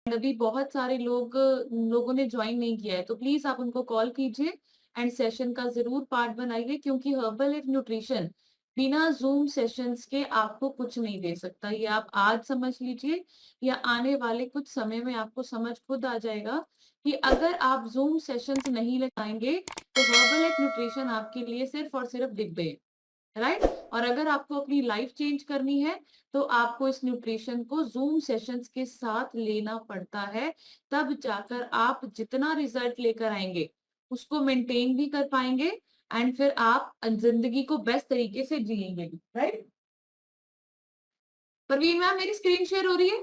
अभी बहुत सारे लोगों ने ज्वाइन नहीं किया है, तो प्लीज आप उनको कॉल कीजिए एंड सेशन का जरूर पार्ट बनाइए, क्योंकि हर्बल लाइफ न्यूट्रिशन बिना जूम सेशंस के आपको कुछ नहीं दे सकता। ये आप आज समझ लीजिए, या आने वाले कुछ समय में आपको समझ खुद आ जाएगा कि अगर आप जूम सेशंस नहीं लगाएंगे तो हर्बल लाइफ न्यूट्रिशन आपके लिए सिर्फ और सिर्फ डिब्बे है, राइट। और अगर आपको अपनी लाइफ चेंज करनी है तो आपको इस न्यूट्रिशन को जूम सेशंस के साथ लेना पड़ता है। तब जाकर आप जितना रिजल्ट लेकर आएंगे उसको मेंटेन भी कर पाएंगे एंड फिर आप जिंदगी को बेस्ट तरीके से जिएंगे, राइट। परवीन मैम, मेरी स्क्रीन शेयर हो रही है?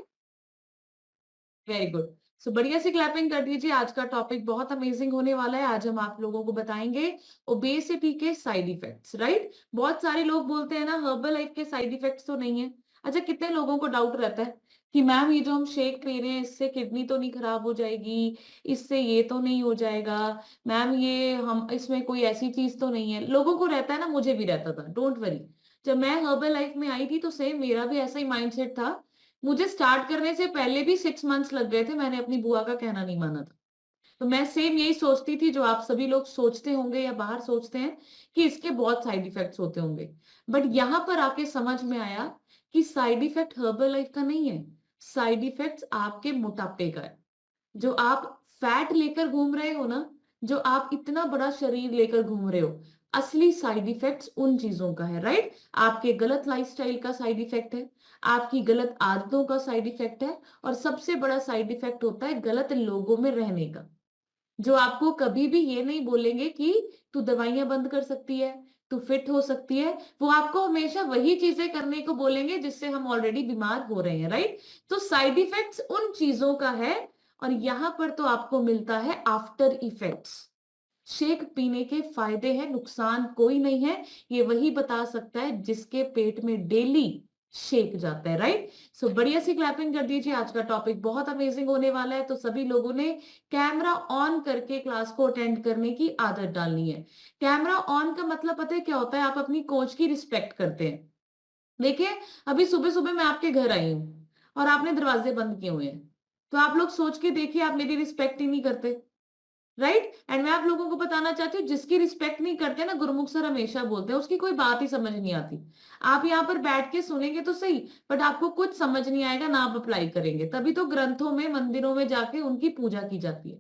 Very good. सो बढ़िया से क्लैपिंग कर दीजिए। आज का टॉपिक बहुत अमेजिंग होने वाला है। आज हम आप लोगों को बताएंगे ओबेसिटी के साइड इफेक्ट्स, राइट। बहुत सारे लोग बोलते हैं ना हर्बल लाइफ के साइड इफेक्ट्स तो नहीं है। अच्छा, कितने लोगों को डाउट रहता है कि मैम ये जो हम शेक पी रहे हैं इससे किडनी तो नहीं खराब हो जाएगी, इससे ये तो नहीं हो जाएगा, मैम ये हम इसमें कोई ऐसी चीज तो नहीं है। लोगों को रहता है ना, मुझे भी रहता था, डोंट वरी। जब मैं हर्बल लाइफ में आई थी तो सेम मेरा भी ऐसा ही माइंडसेट था। मुझे स्टार्ट करने से पहले भी 6 मंथ्स लग गए थे, मैंने अपनी बुआ का कहना नहीं माना था। तो मैं सेम यही सोचती थी जो आप सभी लोग सोचते होंगे या बाहर सोचते हैं कि इसके बहुत साइड इफेक्ट्स होते होंगे। बट यहां पर आके समझ में आया कि साइड इफेक्ट हर्बल लाइफ का नहीं है, साइड इफेक्ट्स आपके मोटापे का है। जो आप फैट लेकर घूम रहे हो ना, जो आप इतना बड़ा शरीर लेकर घूम रहे हो, असली साइड इफेक्ट्स उन चीजों का है, राइट। आपके गलत लाइफस्टाइल का साइड इफेक्ट है, आपकी गलत आदतों का साइड इफेक्ट है, और सबसे बड़ा साइड इफेक्ट होता है गलत लोगों में रहने का। जो आपको कभी भी ये नहीं बोलेंगे कि तू दवाइयां बंद कर सकती है, तू फिट हो सकती है, वो आपको हमेशा वही चीजें करने को बोलेंगे जिससे हम ऑलरेडी बीमार हो रहे हैं, राइट। तो साइड इफेक्ट्स उन चीजों का है, और यहां पर तो आपको मिलता है आफ्टर इफेक्ट्स। शेक पीने के फायदे हैं, नुकसान कोई नहीं है। ये वही बता सकता है जिसके पेट में डेली शेक जाता है, राइट। सो बढ़िया सी क्लैपिंग कर दीजिए। आज का टॉपिक बहुत अमेजिंग होने वाला है, तो सभी लोगों ने कैमरा ऑन करके क्लास को अटेंड करने की आदत डालनी है। कैमरा ऑन का मतलब पता है क्या होता है? आप अपनी कोच की रिस्पेक्ट करते हैं। देखिए, अभी सुबह सुबह मैं आपके घर आई हूं और आपने दरवाजे बंद किए हुए हैं, तो आप लोग सोच के देखिए, आप मेरी रिस्पेक्ट ही नहीं करते, राइट। एंड मैं आप लोगों को बताना चाहती हूँ, जिसकी रिस्पेक्ट नहीं करते ना, गुरुमुख सर हमेशा बोलते हैं उसकी कोई बात ही समझ नहीं आती। आप यहाँ पर बैठ के सुनेंगे तो सही, बट आपको कुछ समझ नहीं आएगा ना, आप अप्लाई करेंगे। तभी तो ग्रंथों में मंदिरों में जाके उनकी पूजा की जाती है,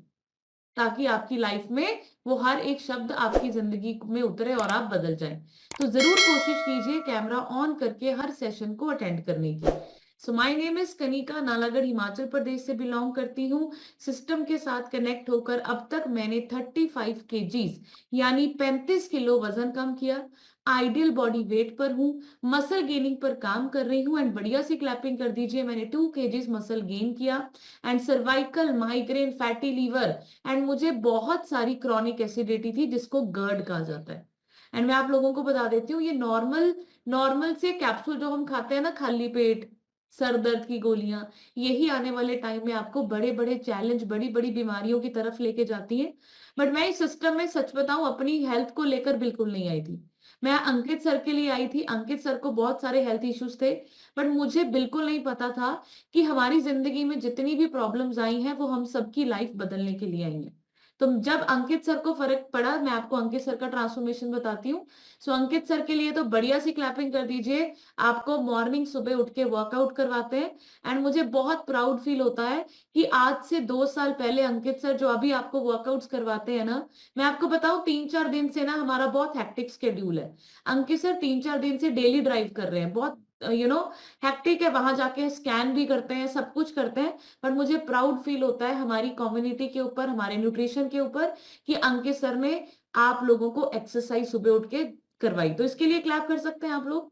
ताकि आपकी लाइफ में वो हर एक शब्द आपकी जिंदगी में उतरे और आप बदल जाएं। तो जरूर कोशिश कीजिए कैमरा ऑन करके हर सेशन को अटेंड करने की। So my name is Kanika, Nalagarh Himachal Pradesh से बिलोंग करती हूँ। सिस्टम के साथ कनेक्ट होकर अब तक मैंने 35 kgs यानी 35 किलो वजन कम किया। आइडियल बॉडी वेट पर हूँ, मसल गेनिंग पर काम कर रही हूँ। एंड बढ़िया सी क्लैपिंग कर दीजिए, मैंने 2 kgs मसल गेन किया। And cervical, migraine, fatty liver, and मुझे बहुत सारी क्रॉनिक एसिडिटी थी जिसको गर्ड कहा जाता है। एंड मैं आप लोगों को बता देती हूँ, ये नॉर्मल नॉर्मल से कैप्सूल जो हम खाते हैं ना खाली पेट, सर दर्द की गोलियां, यही आने वाले टाइम में आपको बड़े बड़े चैलेंज, बड़ी बड़ी बीमारियों की तरफ लेके जाती है। बट मैं इस सिस्टम में सच बताऊं, अपनी हेल्थ को लेकर बिल्कुल नहीं आई थी। मैं अंकित सर के लिए आई थी। अंकित सर को बहुत सारे हेल्थ इश्यूज थे, बट मुझे बिल्कुल नहीं पता था कि हमारी जिंदगी में जितनी भी प्रॉब्लम्स आई हैं वो हम सबकी लाइफ बदलने के लिए आई हैं। तो जब अंकित सर को फर्क पड़ा, मैं आपको अंकित सर का ट्रांसफॉर्मेशन बताती हूँ। सो अंकित सर के लिए तो बढ़िया सी क्लैपिंग कर दीजिए। आपको मॉर्निंग सुबह उठ के वर्कआउट करवाते हैं, एंड मुझे बहुत प्राउड फील होता है कि आज से 2 साल पहले अंकित सर जो अभी आपको वर्कआउट्स करवाते हैं ना, मैं आपको बताऊं 3-4 दिन से ना हमारा बहुत हैक्टिक स्केड्यूल है। अंकित सर 3-4 दिन से डेली ड्राइव कर रहे हैं, बहुत हैक्टिक है। वहां जाके स्कैन भी करते हैं, सब कुछ करते हैं। पर मुझे प्राउड फील होता है हमारी कम्युनिटी के ऊपर, हमारे न्यूट्रिशन के ऊपर, कि अंकित सर ने आप लोगों को एक्सरसाइज सुबह उठ के करवाई। तो इसके लिए क्लैप कर सकते हैं आप लोग,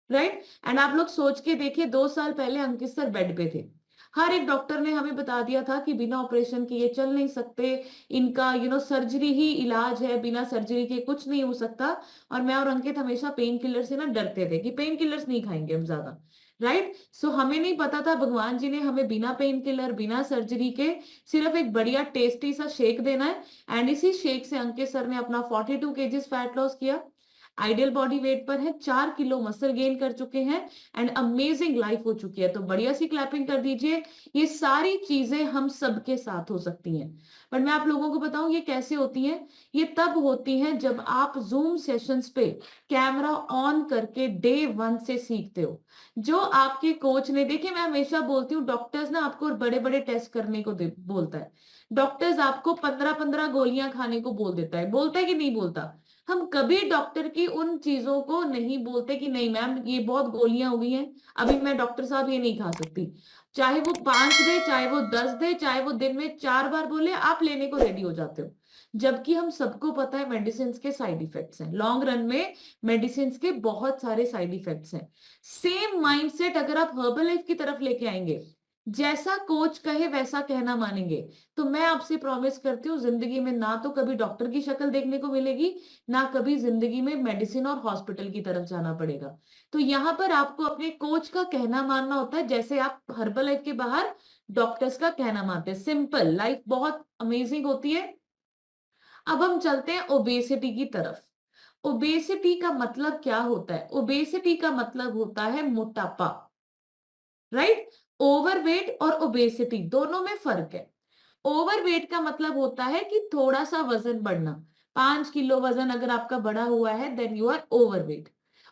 राइट। एंड आप लोग सोच के देखिए, 2 साल पहले अंकित सर बेड पे थे। हर एक डॉक्टर ने हमें बता दिया था कि बिना ऑपरेशन के ये चल नहीं सकते, इनका सर्जरी ही इलाज है, बिना सर्जरी के कुछ नहीं हो सकता। और मैं और अंकित हमेशा पेन किलर से ना डरते थे कि पेन किलर्स नहीं खाएंगे हम ज्यादा, राइट। सो हमें नहीं पता था भगवान जी ने हमें बिना पेन किलर, बिना सर्जरी के सिर्फ एक बढ़िया टेस्टी सा शेक देना है। एंड इसी शेक से अंकित सर ने अपना 42 kgs फैट लॉस किया। आइडियल बॉडी वेट पर है, 4 किलो मसल गेन कर चुके हैं एंड अमेजिंग लाइफ हो चुकी है। तो बढ़िया सी क्लैपिंग कर दीजिए। ये सारी चीजें हम सबके साथ हो सकती हैं, बट मैं आप लोगों को बताऊं ये कैसे होती है। ये तब होती हैं जब आप जूम सेशंस पे कैमरा ऑन करके डे 1 से सीखते हो। जो आपके कोच ने, देखिए मैं हमेशा बोलती हूँ, डॉक्टर्स ना आपको बड़े बड़े टेस्ट करने को बोलता है। डॉक्टर्स आपको 15-15 गोलियां खाने को बोलता है कि नहीं बोलता। हम कभी डॉक्टर की उन चीजों को नहीं बोलते कि नहीं मैम ये बहुत गोलियां हो गई हैं, अभी मैं डॉक्टर साहब ये नहीं खा सकती। चाहे वो 5 दे, चाहे वो 10 दे, चाहे वो दिन में 4 बार बोले, आप लेने को रेडी हो जाते हो। जबकि हम सबको पता है मेडिसिन के साइड इफेक्ट्स हैं, लॉन्ग रन में मेडिसिन के बहुत सारे साइड इफेक्ट्स हैं। सेम माइंडसेट अगर आप हर्बल लाइफ की तरफ लेके आएंगे, जैसा कोच कहे वैसा कहना मानेंगे, तो मैं आपसे प्रॉमिस करती हूँ जिंदगी में ना तो कभी डॉक्टर की शक्ल देखने को मिलेगी, ना कभी जिंदगी में मेडिसिन और हॉस्पिटल की तरफ जाना पड़ेगा। तो यहाँ पर आपको अपने कोच का कहना मानना होता है, जैसे आप हर्बल लाइफ के बाहर डॉक्टर्स का कहना मानते हैं। सिंपल लाइफ बहुत अमेजिंग होती है। अब हम चलते हैं ओबेसिटी की तरफ। ओबेसिटी का मतलब क्या होता है? ओबेसिटी का मतलब होता है मोटापा, राइट? ओवरवेट और ओबेसिटी दोनों में फर्क है। ओवरवेट का मतलब होता है कि थोड़ा सा वजन बढ़ना। 5 किलो वजन अगर आपका बढ़ा हुआ है then you are overweight.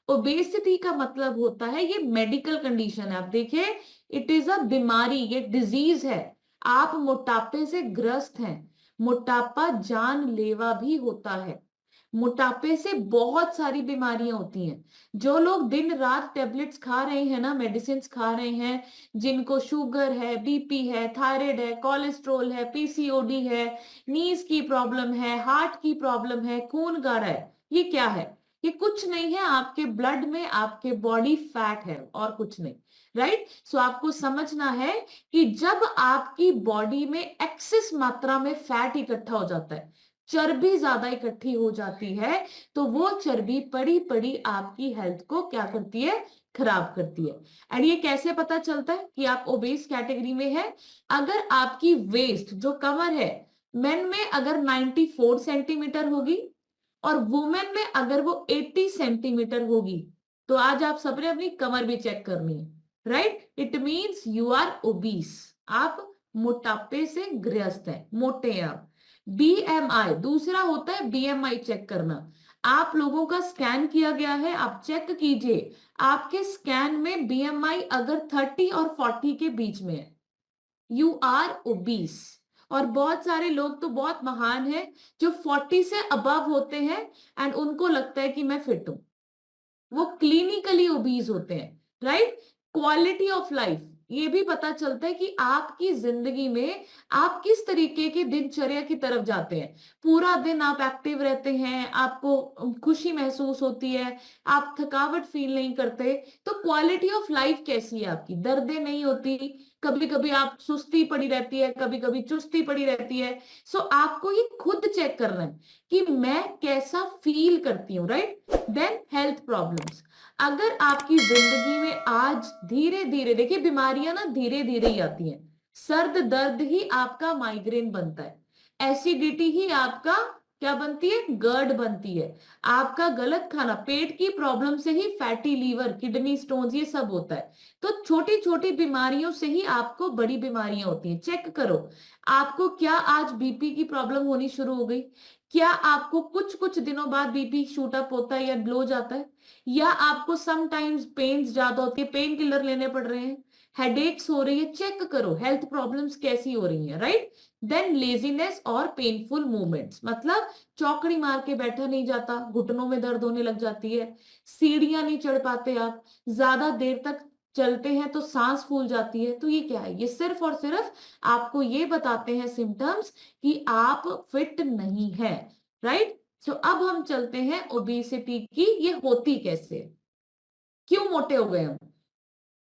Obesity का मतलब होता है ये मेडिकल कंडीशन है। आप देखिए, इट इज अ बीमारी, ये डिजीज है। आप मोटापे से ग्रस्त हैं। मोटापा जानलेवा भी होता है। मोटापे से बहुत सारी बीमारियां होती हैं। जो लोग दिन रात टेबलेट्स खा रहे हैं ना, मेडिसिन खा रहे हैं, जिनको शुगर है, बीपी है, थायराइड है, कोलेस्ट्रोल है, पीसीओडी है, नीज की प्रॉब्लम है, हार्ट की प्रॉब्लम है, खून गाढ़ा है, ये क्या है? ये कुछ नहीं है, आपके ब्लड में आपके बॉडी फैट है और कुछ नहीं। राइट? सो आपको समझना है कि जब आपकी बॉडी में एक्सेस मात्रा में फैट इकट्ठा हो जाता है, चर्बी ज्यादा इकट्ठी हो जाती है, तो वो चर्बी पड़ी पड़ी आपकी हेल्थ को क्या करती है? खराब करती है। एंड ये कैसे पता चलता है कि आप ओबेस कैटेगरी में है? अगर आपकी वेस्ट जो कमर है, मेन में अगर 94 सेंटीमीटर होगी और वुमेन में अगर वो 80 सेंटीमीटर होगी, तो आज आप सबने अपनी कमर भी चेक करनी है। Right? It means you are obese. आप मोटापे से ग्रस्त हैं, मोटे हैं आप। बीएमआई दूसरा होता है, बीएमआई चेक करना। आप लोगों का स्कैन किया गया है, आप चेक कीजिए आपके स्कैन में बीएमआई अगर 30 और 40 के बीच में है, यू आर ओबीस। और बहुत सारे लोग तो बहुत महान हैं जो 40 से अबव होते हैं एंड उनको लगता है कि मैं फिट हूं, वो क्लिनिकली ओबीज होते हैं। राइट? क्वालिटी ऑफ लाइफ ये भी पता चलता है कि आपकी जिंदगी में आप किस तरीके के दिनचर्या की तरफ जाते हैं। पूरा दिन आप एक्टिव रहते हैं, आपको खुशी महसूस होती है, आप थकावट फील नहीं करते, तो क्वालिटी ऑफ लाइफ कैसी है आपकी? दर्दें नहीं होती, कभी कभी आप सुस्ती पड़ी रहती है, कभी कभी चुस्ती पड़ी रहती है। सो आपको ये खुद चेक करना है कि मैं कैसा फील करती हूँ। राइट? Then health problems. अगर आपकी जिंदगी में आज धीरे धीरे, देखिए बीमारियां ना धीरे धीरे ही आती हैं। सर्द दर्द ही आपका माइग्रेन बनता है, एसिडिटी ही आपका क्या बनती है? गर्ड बनती है। आपका गलत खाना, पेट की प्रॉब्लम से ही फैटी लीवर, किडनी स्टोन्स, ये सब होता है। तो छोटी छोटी बीमारियों से ही आपको बड़ी बीमारियां होती हैं। चेक करो आपको क्या आज बीपी की प्रॉब्लम होनी शुरू हो गई? क्या आपको कुछ कुछ दिनों बाद बीपी शूट अप होता है या लो जाता है? या आपको समटाइम्स पेन्स ज्यादा होती है, पेन किलर लेने पड़ रहे हैं, हेडेक्स हो रही है? चेक करो हेल्थ प्रॉब्लम्स कैसी हो रही हैं। राइट? देन लेजीनेस और पेनफुल मूवमेंट्स, मतलब चौकड़ी मार के बैठा नहीं जाता, घुटनों में दर्द होने लग जाती है, सीढ़ियां नहीं चढ़ पाते आप, ज्यादा देर तक चलते हैं तो सांस फूल जाती है। तो ये क्या है? ये सिर्फ और सिर्फ आपको ये बताते हैं सिम्टम्स कि आप फिट नहीं है। राइट? सो अब हम चलते हैं ओबेसिटी की, ये होती कैसे है? क्यों मोटे हो गए हम?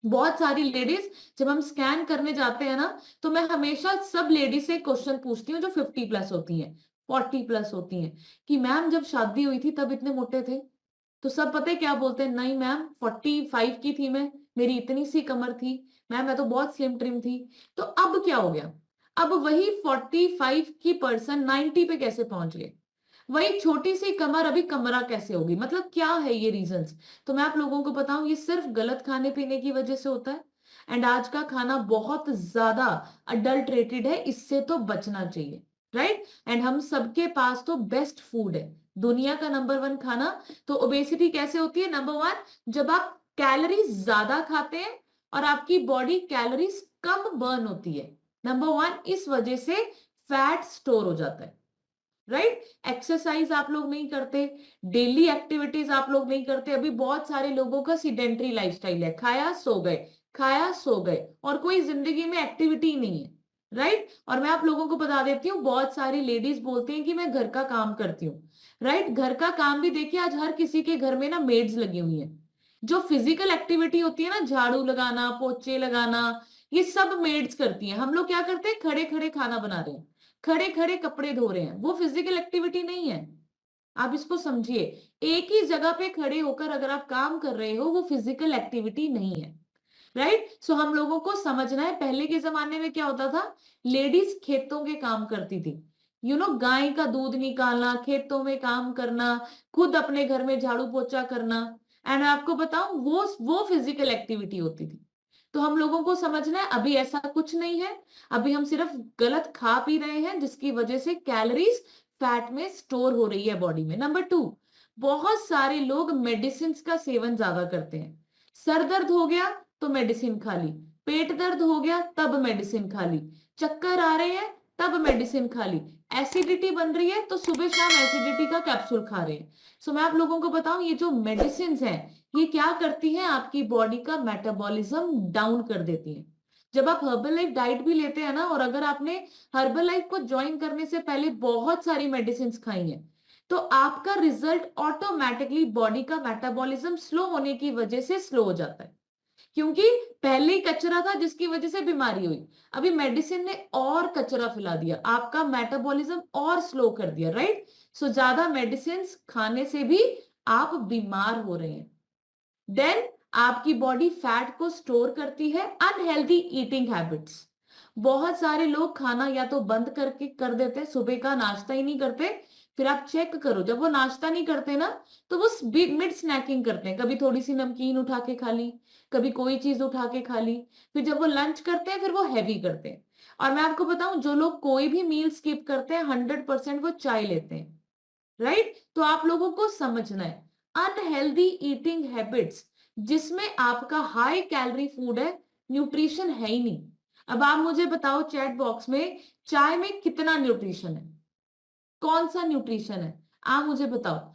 बहुत सारी लेडीज, जब हम स्कैन करने जाते हैं ना, तो मैं हमेशा सब लेडीज से क्वेश्चन पूछती हूँ जो 50 प्लस होती हैं, 40 प्लस होती हैं, कि मैम जब शादी हुई थी तब इतने मोटे थे? तो सब पता है क्या बोलते हैं? नहीं मैम 45 की थी मैं, मेरी इतनी सी कमर थी, मैम मैं तो बहुत स्लिम ट्रिम थी। तो अब क्या हो गया? अब वही 45 की पर्सन 90 पे कैसे पहुंच गए? वही छोटी सी कमर अभी कमरा कैसे होगी, मतलब क्या है ये रीजंस। तो मैं आप लोगों को बताऊं, ये सिर्फ गलत खाने पीने की वजह से होता है। एंड आज का खाना बहुत ज्यादा अडल्ट्रेटेड है, इससे तो बचना चाहिए, राइट। एंड हम सबके पास तो बेस्ट फूड है, दुनिया का नंबर वन खाना। तो ओबेसिटी कैसे होती है? नंबर वन, जब आप कैलोरीज ज्यादा खाते हैं और आपकी बॉडी कैलोरीज कम बर्न होती है। नंबर वन, इस वजह से फैट स्टोर हो जाता है, राइट। एक्सरसाइज आप लोग नहीं करते, डेली एक्टिविटीज आप लोग नहीं करते। अभी बहुत सारे लोगों का सीडेंट्री लाइफस्टाइल है, खाया सो गए, खाया सो गए, और कोई जिंदगी में एक्टिविटी नहीं है, राइट। और मैं आप लोगों को बता देती हूँ, बहुत सारी लेडीज बोलती हैं कि मैं घर का काम करती हूँ, राइट। घर का काम भी देखिए, आज हर किसी के घर में ना मेड्स लगी हुई हैं। जो फिजिकल एक्टिविटी होती है ना, झाड़ू लगाना, पोछे लगाना, ये सब मेड्स करती हैं। हम लोग क्या करते हैं? खड़े खड़े खाना बना रहे हैं, खड़े खड़े कपड़े धो रहे हैं, वो फिजिकल एक्टिविटी नहीं है। आप इसको समझिए, एक ही जगह पे खड़े होकर अगर आप काम कर रहे हो, वो फिजिकल एक्टिविटी नहीं है, राइट। सो हम लोगों को समझना है, पहले के जमाने में क्या होता था, लेडीज खेतों के काम करती थी, गाय का दूध निकालना, खेतों में काम करना, खुद अपने घर में झाड़ू पोछा करना। एंड आपको बताऊं, वो फिजिकल एक्टिविटी होती थी। तो हम लोगों को समझना है, अभी ऐसा कुछ नहीं है। अभी हम सिर्फ गलत खा पी रहे हैं, जिसकी वजह से कैलोरीज फैट में स्टोर हो रही है बॉडी में। नंबर टू, बहुत सारे लोग मेडिसिन का सेवन ज्यादा करते हैं। सर दर्द हो गया तो मेडिसिन खा ली, पेट दर्द हो गया तब मेडिसिन खा ली, चक्कर आ रहे हैं तब मेडिसिन खा ली, एसिडिटी बन रही है तो सुबह शाम एसिडिटी का कैप्सूल खा रहे हैं। सो मैं आप लोगों को बताऊं, ये जो मेडिसिन हैं, ये क्या करती हैं? आपकी बॉडी का मेटाबॉलिज्म डाउन कर देती है। जब आप हर्बल लाइफ डाइट भी लेते हैं ना, और अगर आपने हर्बल लाइफ को ज्वाइन करने से पहले बहुत सारी मेडिसिन खाई हैं, तो आपका रिजल्ट ऑटोमेटिकली बॉडी का मेटाबॉलिज्म स्लो होने की वजह से स्लो हो जाता है। क्योंकि पहले ही कचरा था जिसकी वजह से बीमारी हुई, अभी मेडिसिन ने और कचरा फैला दिया, आपका मेटाबॉलिज्म और स्लो कर दिया, राइट। सो ज्यादा मेडिसिन खाने से भी आप बीमार हो रहे हैं। देन आपकी बॉडी फैट को स्टोर करती है। अनहेल्दी ईटिंग हैबिट्स, बहुत सारे लोग खाना या तो बंद करके कर देते हैं, सुबह का नाश्ता ही नहीं करते। फिर आप चेक करो, जब वो नाश्ता नहीं करते ना, तो वो मिड स्नैकिंग करते हैं, कभी थोड़ी सी नमकीन उठा के खा ली, कभी कोई चीज उठा के खा ली। फिर जब वो लंच करते हैं, फिर वो हैवी करते हैं। और मैं आपको बताऊं, जो लोग कोई भी मील स्किप करते हैं, 100% वो चाय लेते हैं, राइट। तो आप लोगों को समझना है, अनहेल्दी ईटिंग हैबिट्स जिसमें आपका हाई कैलोरी फूड है, न्यूट्रिशन है ही नहीं। अब आप मुझे बताओ चैट बॉक्स में, चाय में कितना न्यूट्रिशन है? कौन सा न्यूट्रिशन है? आप मुझे बताओ।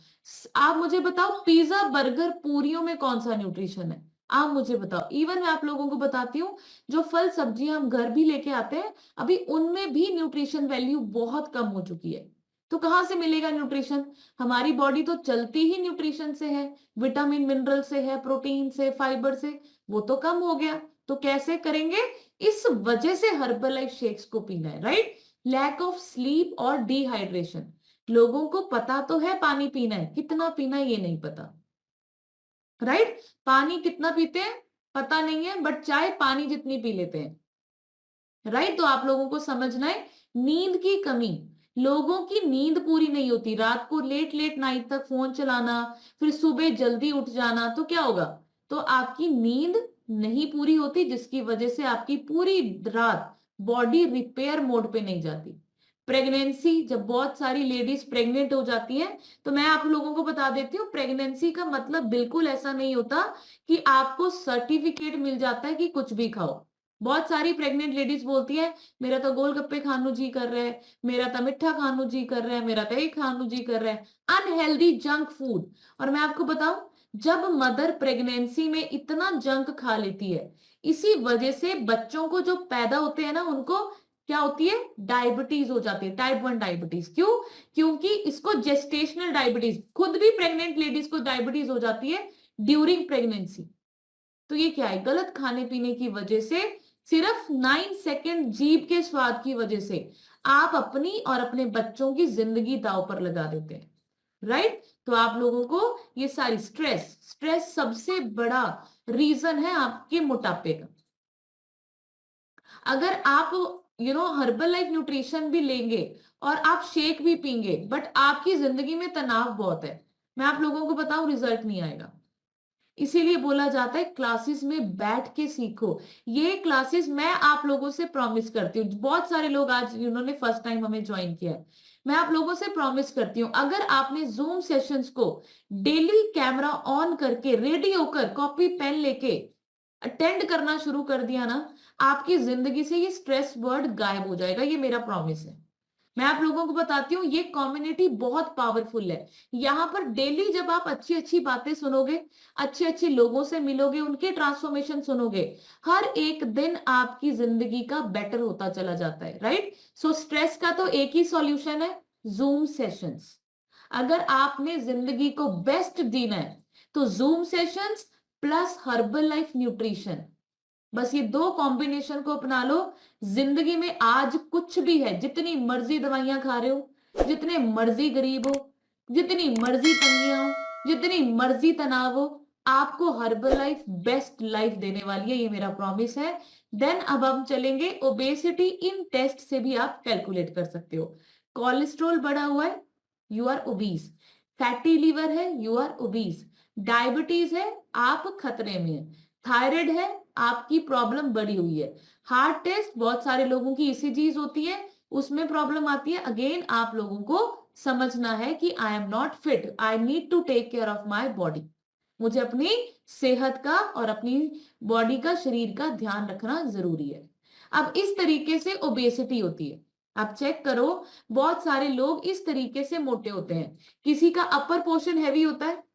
आप मुझे बताओ, पिज्जा बर्गर पूरियों में कौन सा न्यूट्रिशन है? आप मुझे बताओ। इवन मैं आप लोगों को बताती हूँ, जो फल सब्जियां हम घर भी लेके आते हैं, अभी उनमें भी न्यूट्रिशन वैल्यू बहुत कम हो चुकी है। तो कहाँ से मिलेगा न्यूट्रिशन? हमारी बॉडी तो चलती ही न्यूट्रिशन से है, विटामिन मिनरल से है, प्रोटीन से, फाइबर से। वो तो कम हो गया, तो कैसे करेंगे? इस वजह से हर्बल लाइफ शेक्स को पीना है, राइट। लैक ऑफ स्लीप और डिहाइड्रेशन, लोगों को पता तो है पानी पीना है, कितना पीना है ये नहीं पता, राइट। पानी कितना पीते हैं पता नहीं है, बट चाय पानी जितनी पी लेते हैं, राइट। तो आप लोगों को समझना है, नींद की कमी, लोगों की नींद पूरी नहीं होती, रात को लेट लेट नाइट तक फोन चलाना, फिर सुबह जल्दी उठ जाना, तो क्या होगा? तो आपकी नींद नहीं पूरी होती, जिसकी वजह से आपकी पूरी रात बॉडी रिपेयर मोड पे नहीं जाती। प्रेगनेंसी, जब बहुत सारी लेडीज प्रेग्नेंट हो जाती हैं, तो मैं आप लोगों को बता देती हूँ, प्रेगनेंसी का मतलब बिल्कुल ऐसा नहीं होता कि आपको सर्टिफिकेट मिल जाता है कि कुछ भी खाओ। बहुत सारी प्रेग्नेंट लेडीज बोलती है, मेरा तो गोलगप्पे खानू जी कर रहा है, मेरा तो मिठा खानू जी कर रहा है, मेरा तो एक खानू जी कर रहा है, अनहेल्दी जंक फूड। और मैं आपको बताऊं, जब मदर प्रेगनेंसी में इतना जंक खा लेती है, इसी वजह से बच्चों को जो पैदा होते हैं ना, उनको क्या होती है? डायबिटीज हो जाती है, टाइप 1 डायबिटीज। क्यों? क्योंकि इसको जेस्टेशनल डायबिटीज, खुद भी प्रेग्नेंट लेडीज को डायबिटीज हो जाती है ड्यूरिंग प्रेगनेंसी। तो ये क्या है? गलत खाने पीने की वजह से, सिर्फ 9 सेकेंड जीभ के स्वाद की वजह से आप अपनी और अपने बच्चों की जिंदगी दांव पर लगा देते हैं, राइट। तो आप लोगों को ये सारी स्ट्रेस स्ट्रेस सबसे बड़ा रीजन है आपके मोटापे का। अगर आप हर्बल लाइफ न्यूट्रिशन भी लेंगे और आप शेक भी पींगे, बट आपकी जिंदगी में तनाव बहुत है, मैं आप लोगों को बताऊं रिजल्ट नहीं आएगा। इसीलिए बोला जाता है क्लासेस में बैठ के सीखो। ये क्लासेस मैं आप लोगों से प्रॉमिस करती हूँ, बहुत सारे लोग आज इन्होंने फर्स्ट टाइम हमें ज्वाइन किया है, मैं आप लोगों से प्रॉमिस करती हूँ अगर आपने जूम सेशंस को डेली कैमरा ऑन करके रेडी होकर कॉपी पेन लेके अटेंड करना शुरू कर दिया ना, आपकी जिंदगी से ये स्ट्रेस वर्ड गायब हो जाएगा, ये मेरा प्रॉमिस है। मैं आप लोगों को बताती हूँ ये कम्युनिटी बहुत पावरफुल है। यहाँ पर डेली जब आप अच्छी अच्छी बातें सुनोगे, अच्छे अच्छे लोगों से मिलोगे, उनके ट्रांसफॉर्मेशन सुनोगे, हर एक दिन आपकी जिंदगी का बेटर होता चला जाता है, राइट। सो स्ट्रेस का तो एक ही सॉल्यूशन है, जूम सेशंस। अगर आपने जिंदगी को बेस्ट जीना है तो zoom sessions plus herbal life nutrition, बस ये दो कॉम्बिनेशन को अपना लो। जिंदगी में आज कुछ भी है, जितनी मर्जी दवाइयां खा रहे हो, जितने मर्जी गरीब हो, जितनी मर्जी तंगियां हो, जितनी मर्जी तनाव हो, आपको हर्बल लाइफ बेस्ट लाइफ देने वाली है, ये मेरा प्रॉमिस है। देन अब हम चलेंगे ओबेसिटी, इन टेस्ट से भी आप कैलकुलेट कर सकते हो। कोलेस्ट्रॉल बढ़ा हुआ है, you are obese. Fatty liver है, यू आर ओबीस। डायबिटीज है, आप खतरे में है। थायराइड है, आपकी प्रॉब्लम बढ़ी हुई है। हार्ट टेस्ट, बहुत सारे लोगों की ईसीजीज होती है, उसमें प्रॉब्लम आती है। अगेन आप लोगों को समझना है कि I am not fit, I need to take care of my body. मुझे अपनी सेहत का और अपनी बॉडी का, शरीर का ध्यान रखना जरूरी है। अब इस तरीके से ओबेसिटी होती है। आप चेक करो, बहुत सारे लोग इस तरीके से मोटे होते हैं। किसी का अपर पोर्शन हैवी होता है,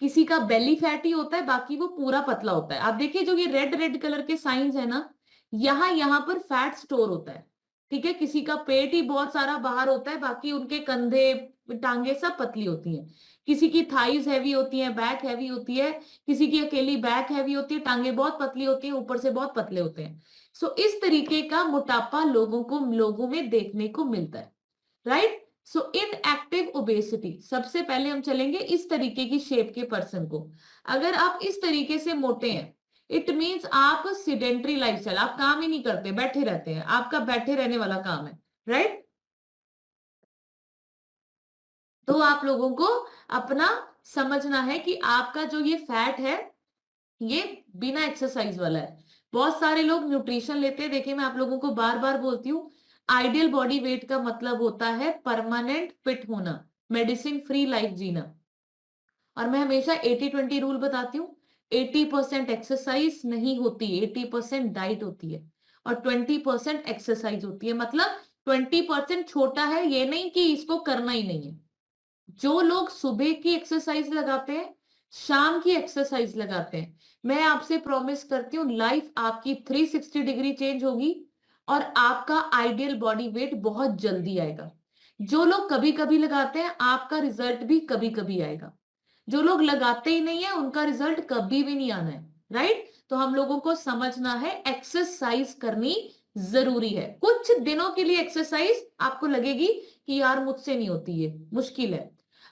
किसी का बेली फैटी होता है, बाकी वो पूरा पतला होता है। आप देखिए जो ये रेड रेड कलर के साइंस है ना, यहाँ पर फैट स्टोर होता है, ठीक है। किसी का पेट ही बहुत सारा बाहर होता है, बाकी उनके कंधे, टांगे सब पतली होती हैं। किसी की थाइज हैवी होती है, बैक हैवी होती है, किसी की अकेली बैक हैवी होती है, टांगे बहुत पतली होती है, ऊपर से बहुत पतले होते हैं। सो इस तरीके का मोटापा लोगों में देखने को मिलता है, राइट। सो इन एक्टिव ओबेसिटी, सबसे पहले हम चलेंगे इस तरीके की शेप के पर्सन को। अगर आप इस तरीके से मोटे हैं, इट मींस आप सीडेंटरी लाइफस्टाइल, आप काम ही नहीं करते, बैठे रहते हैं, आपका बैठे रहने वाला काम है, राइट। तो आप लोगों को अपना समझना है कि आपका जो ये फैट है, ये बिना एक्सरसाइज वाला है। बहुत सारे लोग न्यूट्रिशन लेते हैं, देखिए मैं आप लोगों को बार बार बोलती हूँ, आइडियल बॉडी वेट का मतलब होता है परमानेंट फिट होना, मेडिसिन फ्री लाइफ जीना। और मैं हमेशा 80-20 रूल बताती हूँ। 80% एक्सरसाइज नहीं होती, 80% डाइट होती है और 20% एक्सरसाइज होती है। मतलब 20% छोटा है, ये नहीं कि इसको करना ही नहीं है। जो लोग सुबह की एक्सरसाइज लगाते हैं, शाम की एक्सरसाइज लगाते हैं, मैं आपसे प्रॉमिस करती हूँ लाइफ आपकी 360 डिग्री चेंज होगी और आपका आइडियल बॉडी वेट बहुत जल्दी आएगा। जो लोग कभी कभी लगाते हैं, आपका रिजल्ट भी कभी कभी आएगा। जो लोग लगाते ही नहीं है, उनका रिजल्ट कभी भी नहीं आना है, राइट। तो हम लोगों को समझना है एक्सरसाइज करनी जरूरी है। कुछ दिनों के लिए एक्सरसाइज आपको लगेगी कि यार मुझसे नहीं होती, है मुश्किल है,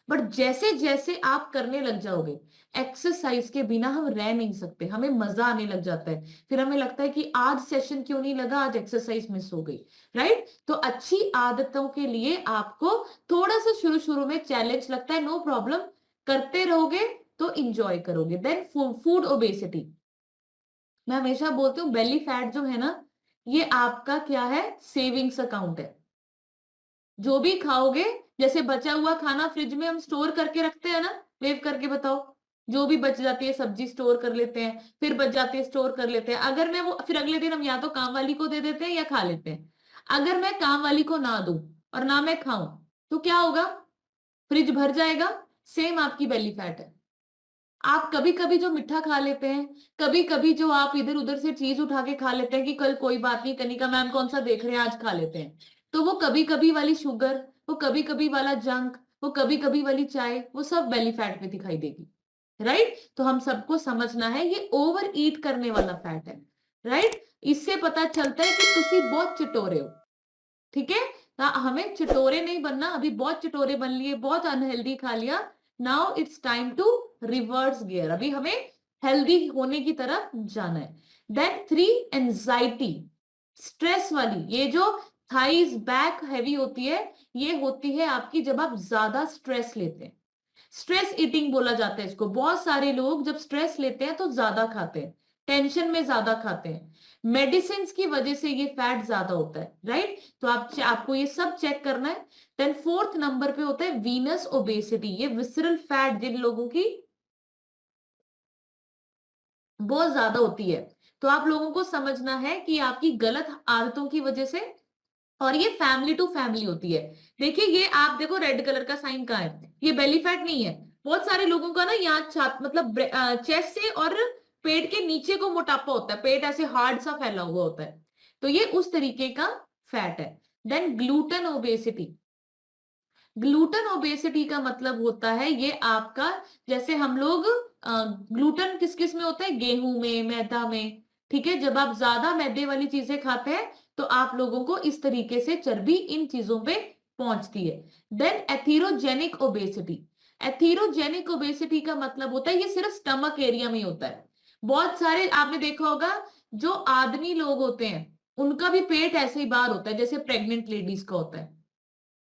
बट जैसे जैसे आप करने लग जाओगे, एक्सरसाइज के बिना हम रह नहीं सकते, हमें मजा आने लग जाता है। फिर हमें लगता है कि आज सेशन क्यों नहीं लगा, आज एक्सरसाइज मिस हो गई, राइट। तो अच्छी आदतों के लिए आपको थोड़ा सा शुरू शुरू में चैलेंज लगता है, नो प्रॉब्लम, करते रहोगे तो इंजॉय करोगे। देन फूड ओबेसिटी, मैं हमेशा बोलती हूँ बेली फैट जो है ना, ये आपका क्या है, सेविंग्स अकाउंट है। जो भी खाओगे, जैसे बचा हुआ खाना फ्रिज में हम स्टोर करके रखते हैं ना, वेव करके बताओ, जो भी बच जाती है सब्जी स्टोर कर लेते हैं, फिर बच जाती है स्टोर कर लेते हैं। अगर मैं वो फिर अगले दिन हम या तो काम वाली को दे देते हैं या खा लेते हैं। अगर मैं काम वाली को ना दूं और ना मैं खाऊं, तो क्या होगा, फ्रिज भर जाएगा। सेम आपकी बेली फैट है। आप कभी कभी जो मीठा खा लेते हैं, कभी कभी जो आप इधर उधर से चीज उठा के खा लेते हैं कि कल कोई बात नहीं, कनिका मैम कौन सा देख रहे हैं आज खा लेते हैं, तो वो कभी कभी वाली शुगर, वो कभी कभी वाला जंक, वो कभी कभी वाली चाय, वो सब बेली फैट में दिखाई देगी, राइट। तो हम सबको समझना है ये ओवर ईट करने वाला फैट है, राइट। इससे पता चलता है कि तुसी बहुत चिटोरे हो, ठीक है। तो हमें चिटोरे नहीं बनना, अभी बहुत चिटोरे बन लिए, बहुत अनहेल्दी खा लिया। Now it's time to reverse gear, अभी हमें हेल्दी होने की तरफ जाना है। Then 3, anxiety. स्ट्रेस वाली, ये जो थाइज बैक हैवी होती है, ये होती है आपकी जब आप ज्यादा स्ट्रेस लेते हैं। स्ट्रेस ईटिंग बोला जाता है इसको। बहुत सारे लोग जब स्ट्रेस लेते हैं तो ज्यादा खाते हैं, टेंशन में ज्यादा खाते हैं, मेडिसिन की वजह से ये फैट ज्यादा होता है, राइट। तो आपको ये सब चेक करना है। देन फोर्थ नंबर पे होता है वीनस ओबेसिटी, ये विसरल फैट जिन लोगों की बहुत ज्यादा होती है। तो आप लोगों को समझना है कि आपकी गलत आदतों की वजह से, और ये फैमिली टू फैमिली होती है। देखिए ये आप देखो रेड कलर का साइन कहाँ है, ये बेली फैट नहीं है। बहुत सारे लोगों का ना यहाँ छात मतलब चेस्ट से और पेट के नीचे को मोटापा होता है, पेट ऐसे हार्ड सा फैला हुआ होता है, तो ये उस तरीके का फैट है। Then gluten obesity, gluten obesity का मतलब होता है ये आपका, जैसे हम लोग ग्लूटन किस किस में होता है, गेहूं में, मैदा में, ठीक है। जब आप ज्यादा मैदे वाली चीजें खाते हैं तो आप लोगों को इस तरीके से चर्बी इन चीजों पे पहुंचती है। देन एथीरोजेनिक ओबेसिटी, एथीरोजेनिक ओबेसिटी का मतलब होता है ये सिर्फ स्टमक एरिया में होता है। बहुत सारे आपने देखा होगा जो आदमी लोग होते हैं उनका भी पेट ऐसे ही बाहर होता है जैसे प्रेग्नेंट लेडीज का होता है,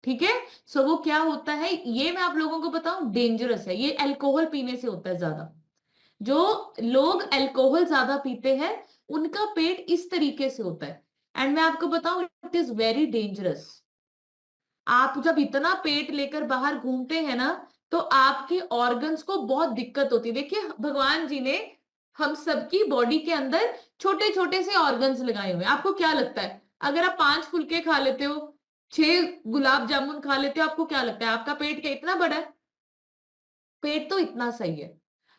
ठीक है। सो वो क्या होता है, ये मैं आप लोगों को बताऊं डेंजरस है, ये अल्कोहल पीने से होता है ज्यादा। जो लोग अल्कोहल ज्यादा पीते हैं उनका पेट इस तरीके से होता है। एंड मैं आपको बताऊं इट इज वेरी डेंजरस। आप जब इतना पेट लेकर बाहर घूमते हैं ना तो आपके ऑर्गन्स को बहुत दिक्कत होती है। देखिए भगवान जी ने हम सबकी बॉडी के अंदर छोटे छोटे से ऑर्गन्स लगाए हुए हैं। आपको क्या लगता है अगर आप 5 फुलके खा लेते हो, 6 गुलाब जामुन खा लेते हो, आपको क्या लगता है आपका पेट क्या इतना बड़ा है? पेट तो इतना सही है।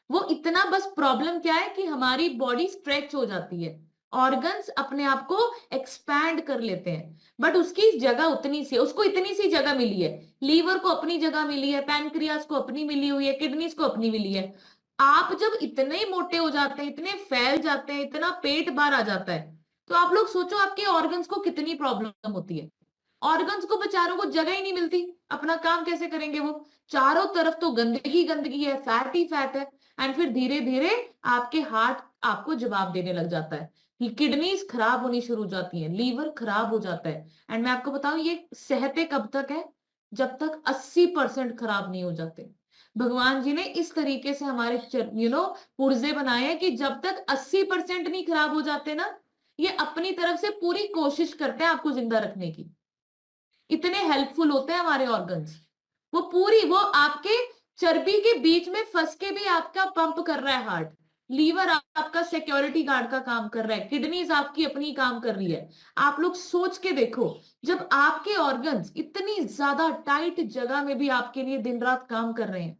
वो इतना, बस प्रॉब्लम क्या है कि हमारी बॉडी स्ट्रेच हो जाती है, ऑर्गन्स अपने आप को एक्सपैंड कर लेते हैं, बट उसकी जगह उतनी सी, उसको इतनी सी जगह मिली है। लीवर को अपनी जगह मिली है, पैनक्रियास को अपनी मिली हुई है, किडनीज को अपनी मिली है। आप जब इतने मोटे हो जाते हैं, इतने फैल जाते हैं, इतना पेट बाहर आ जाता है, तो आप लोग सोचो आपके ऑर्गन्स को कितनी प्रॉब्लम होती है। ऑर्गन्स को बेचारों को जगह ही नहीं मिलती, अपना काम कैसे करेंगे वो? चारों तरफ तो गंदगी गंदगी है, फैट ही फैट है। एंड फिर धीरे धीरे आपके हार्ट आपको जवाब देने लग जाता है, किडनीज खराब होनी शुरू हो जाती हैं, लीवर खराब हो जाता है। एंड मैं आपको बताऊं ये सहते कब तक है, जब तक 80% खराब नहीं हो जाते। भगवान जी ने इस तरीके से हमारे पुर्जे बनाए हैं कि जब तक 80% नहीं खराब हो जाते ना, ये अपनी तरफ से पूरी कोशिश करते हैं आपको जिंदा रखने की। इतने हेल्पफुल होते हैं हमारे ऑर्गन्स। वो पूरी, वो आपके चर्बी के बीच में फंस के भी आपका पंप कर रहा है हार्ट। लीवर आपका सिक्योरिटी गार्ड का काम कर रहा है, किडनीज आपकी अपनी काम कर रही है। आप लोग सोच के देखो, जब आपके ऑर्गन्स इतनी ज्यादा टाइट जगह में भी आपके लिए दिन रात काम कर रहे हैं,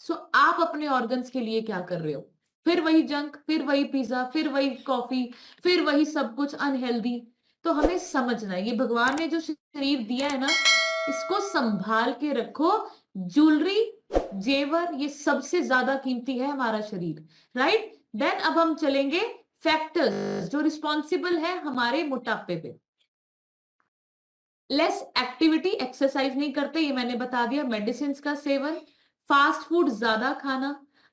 सो आप अपने ऑर्गन्स के लिए क्या कर रहे हो? फिर वही जंक, फिर वही पिज्जा, फिर वही कॉफी, फिर वही सब कुछ अनहेल्दी। तो हमें समझना है ये भगवान ने जो शरीर दिया है ना, इसको संभाल के रखो। ज्वेलरी, जेवर, ये सबसे ज्यादा कीमती है हमारा शरीर, राइट। देन अब हम चलेंगे फैक्टर्स जो रिस्पॉन्सिबल है हमारे मोटापे पे। लेस एक्टिविटी, एक्सरसाइज नहीं करते, ये मैंने बता दिया। मेडिसिन का सेवन, फास्ट फूड ज्यादा खाना,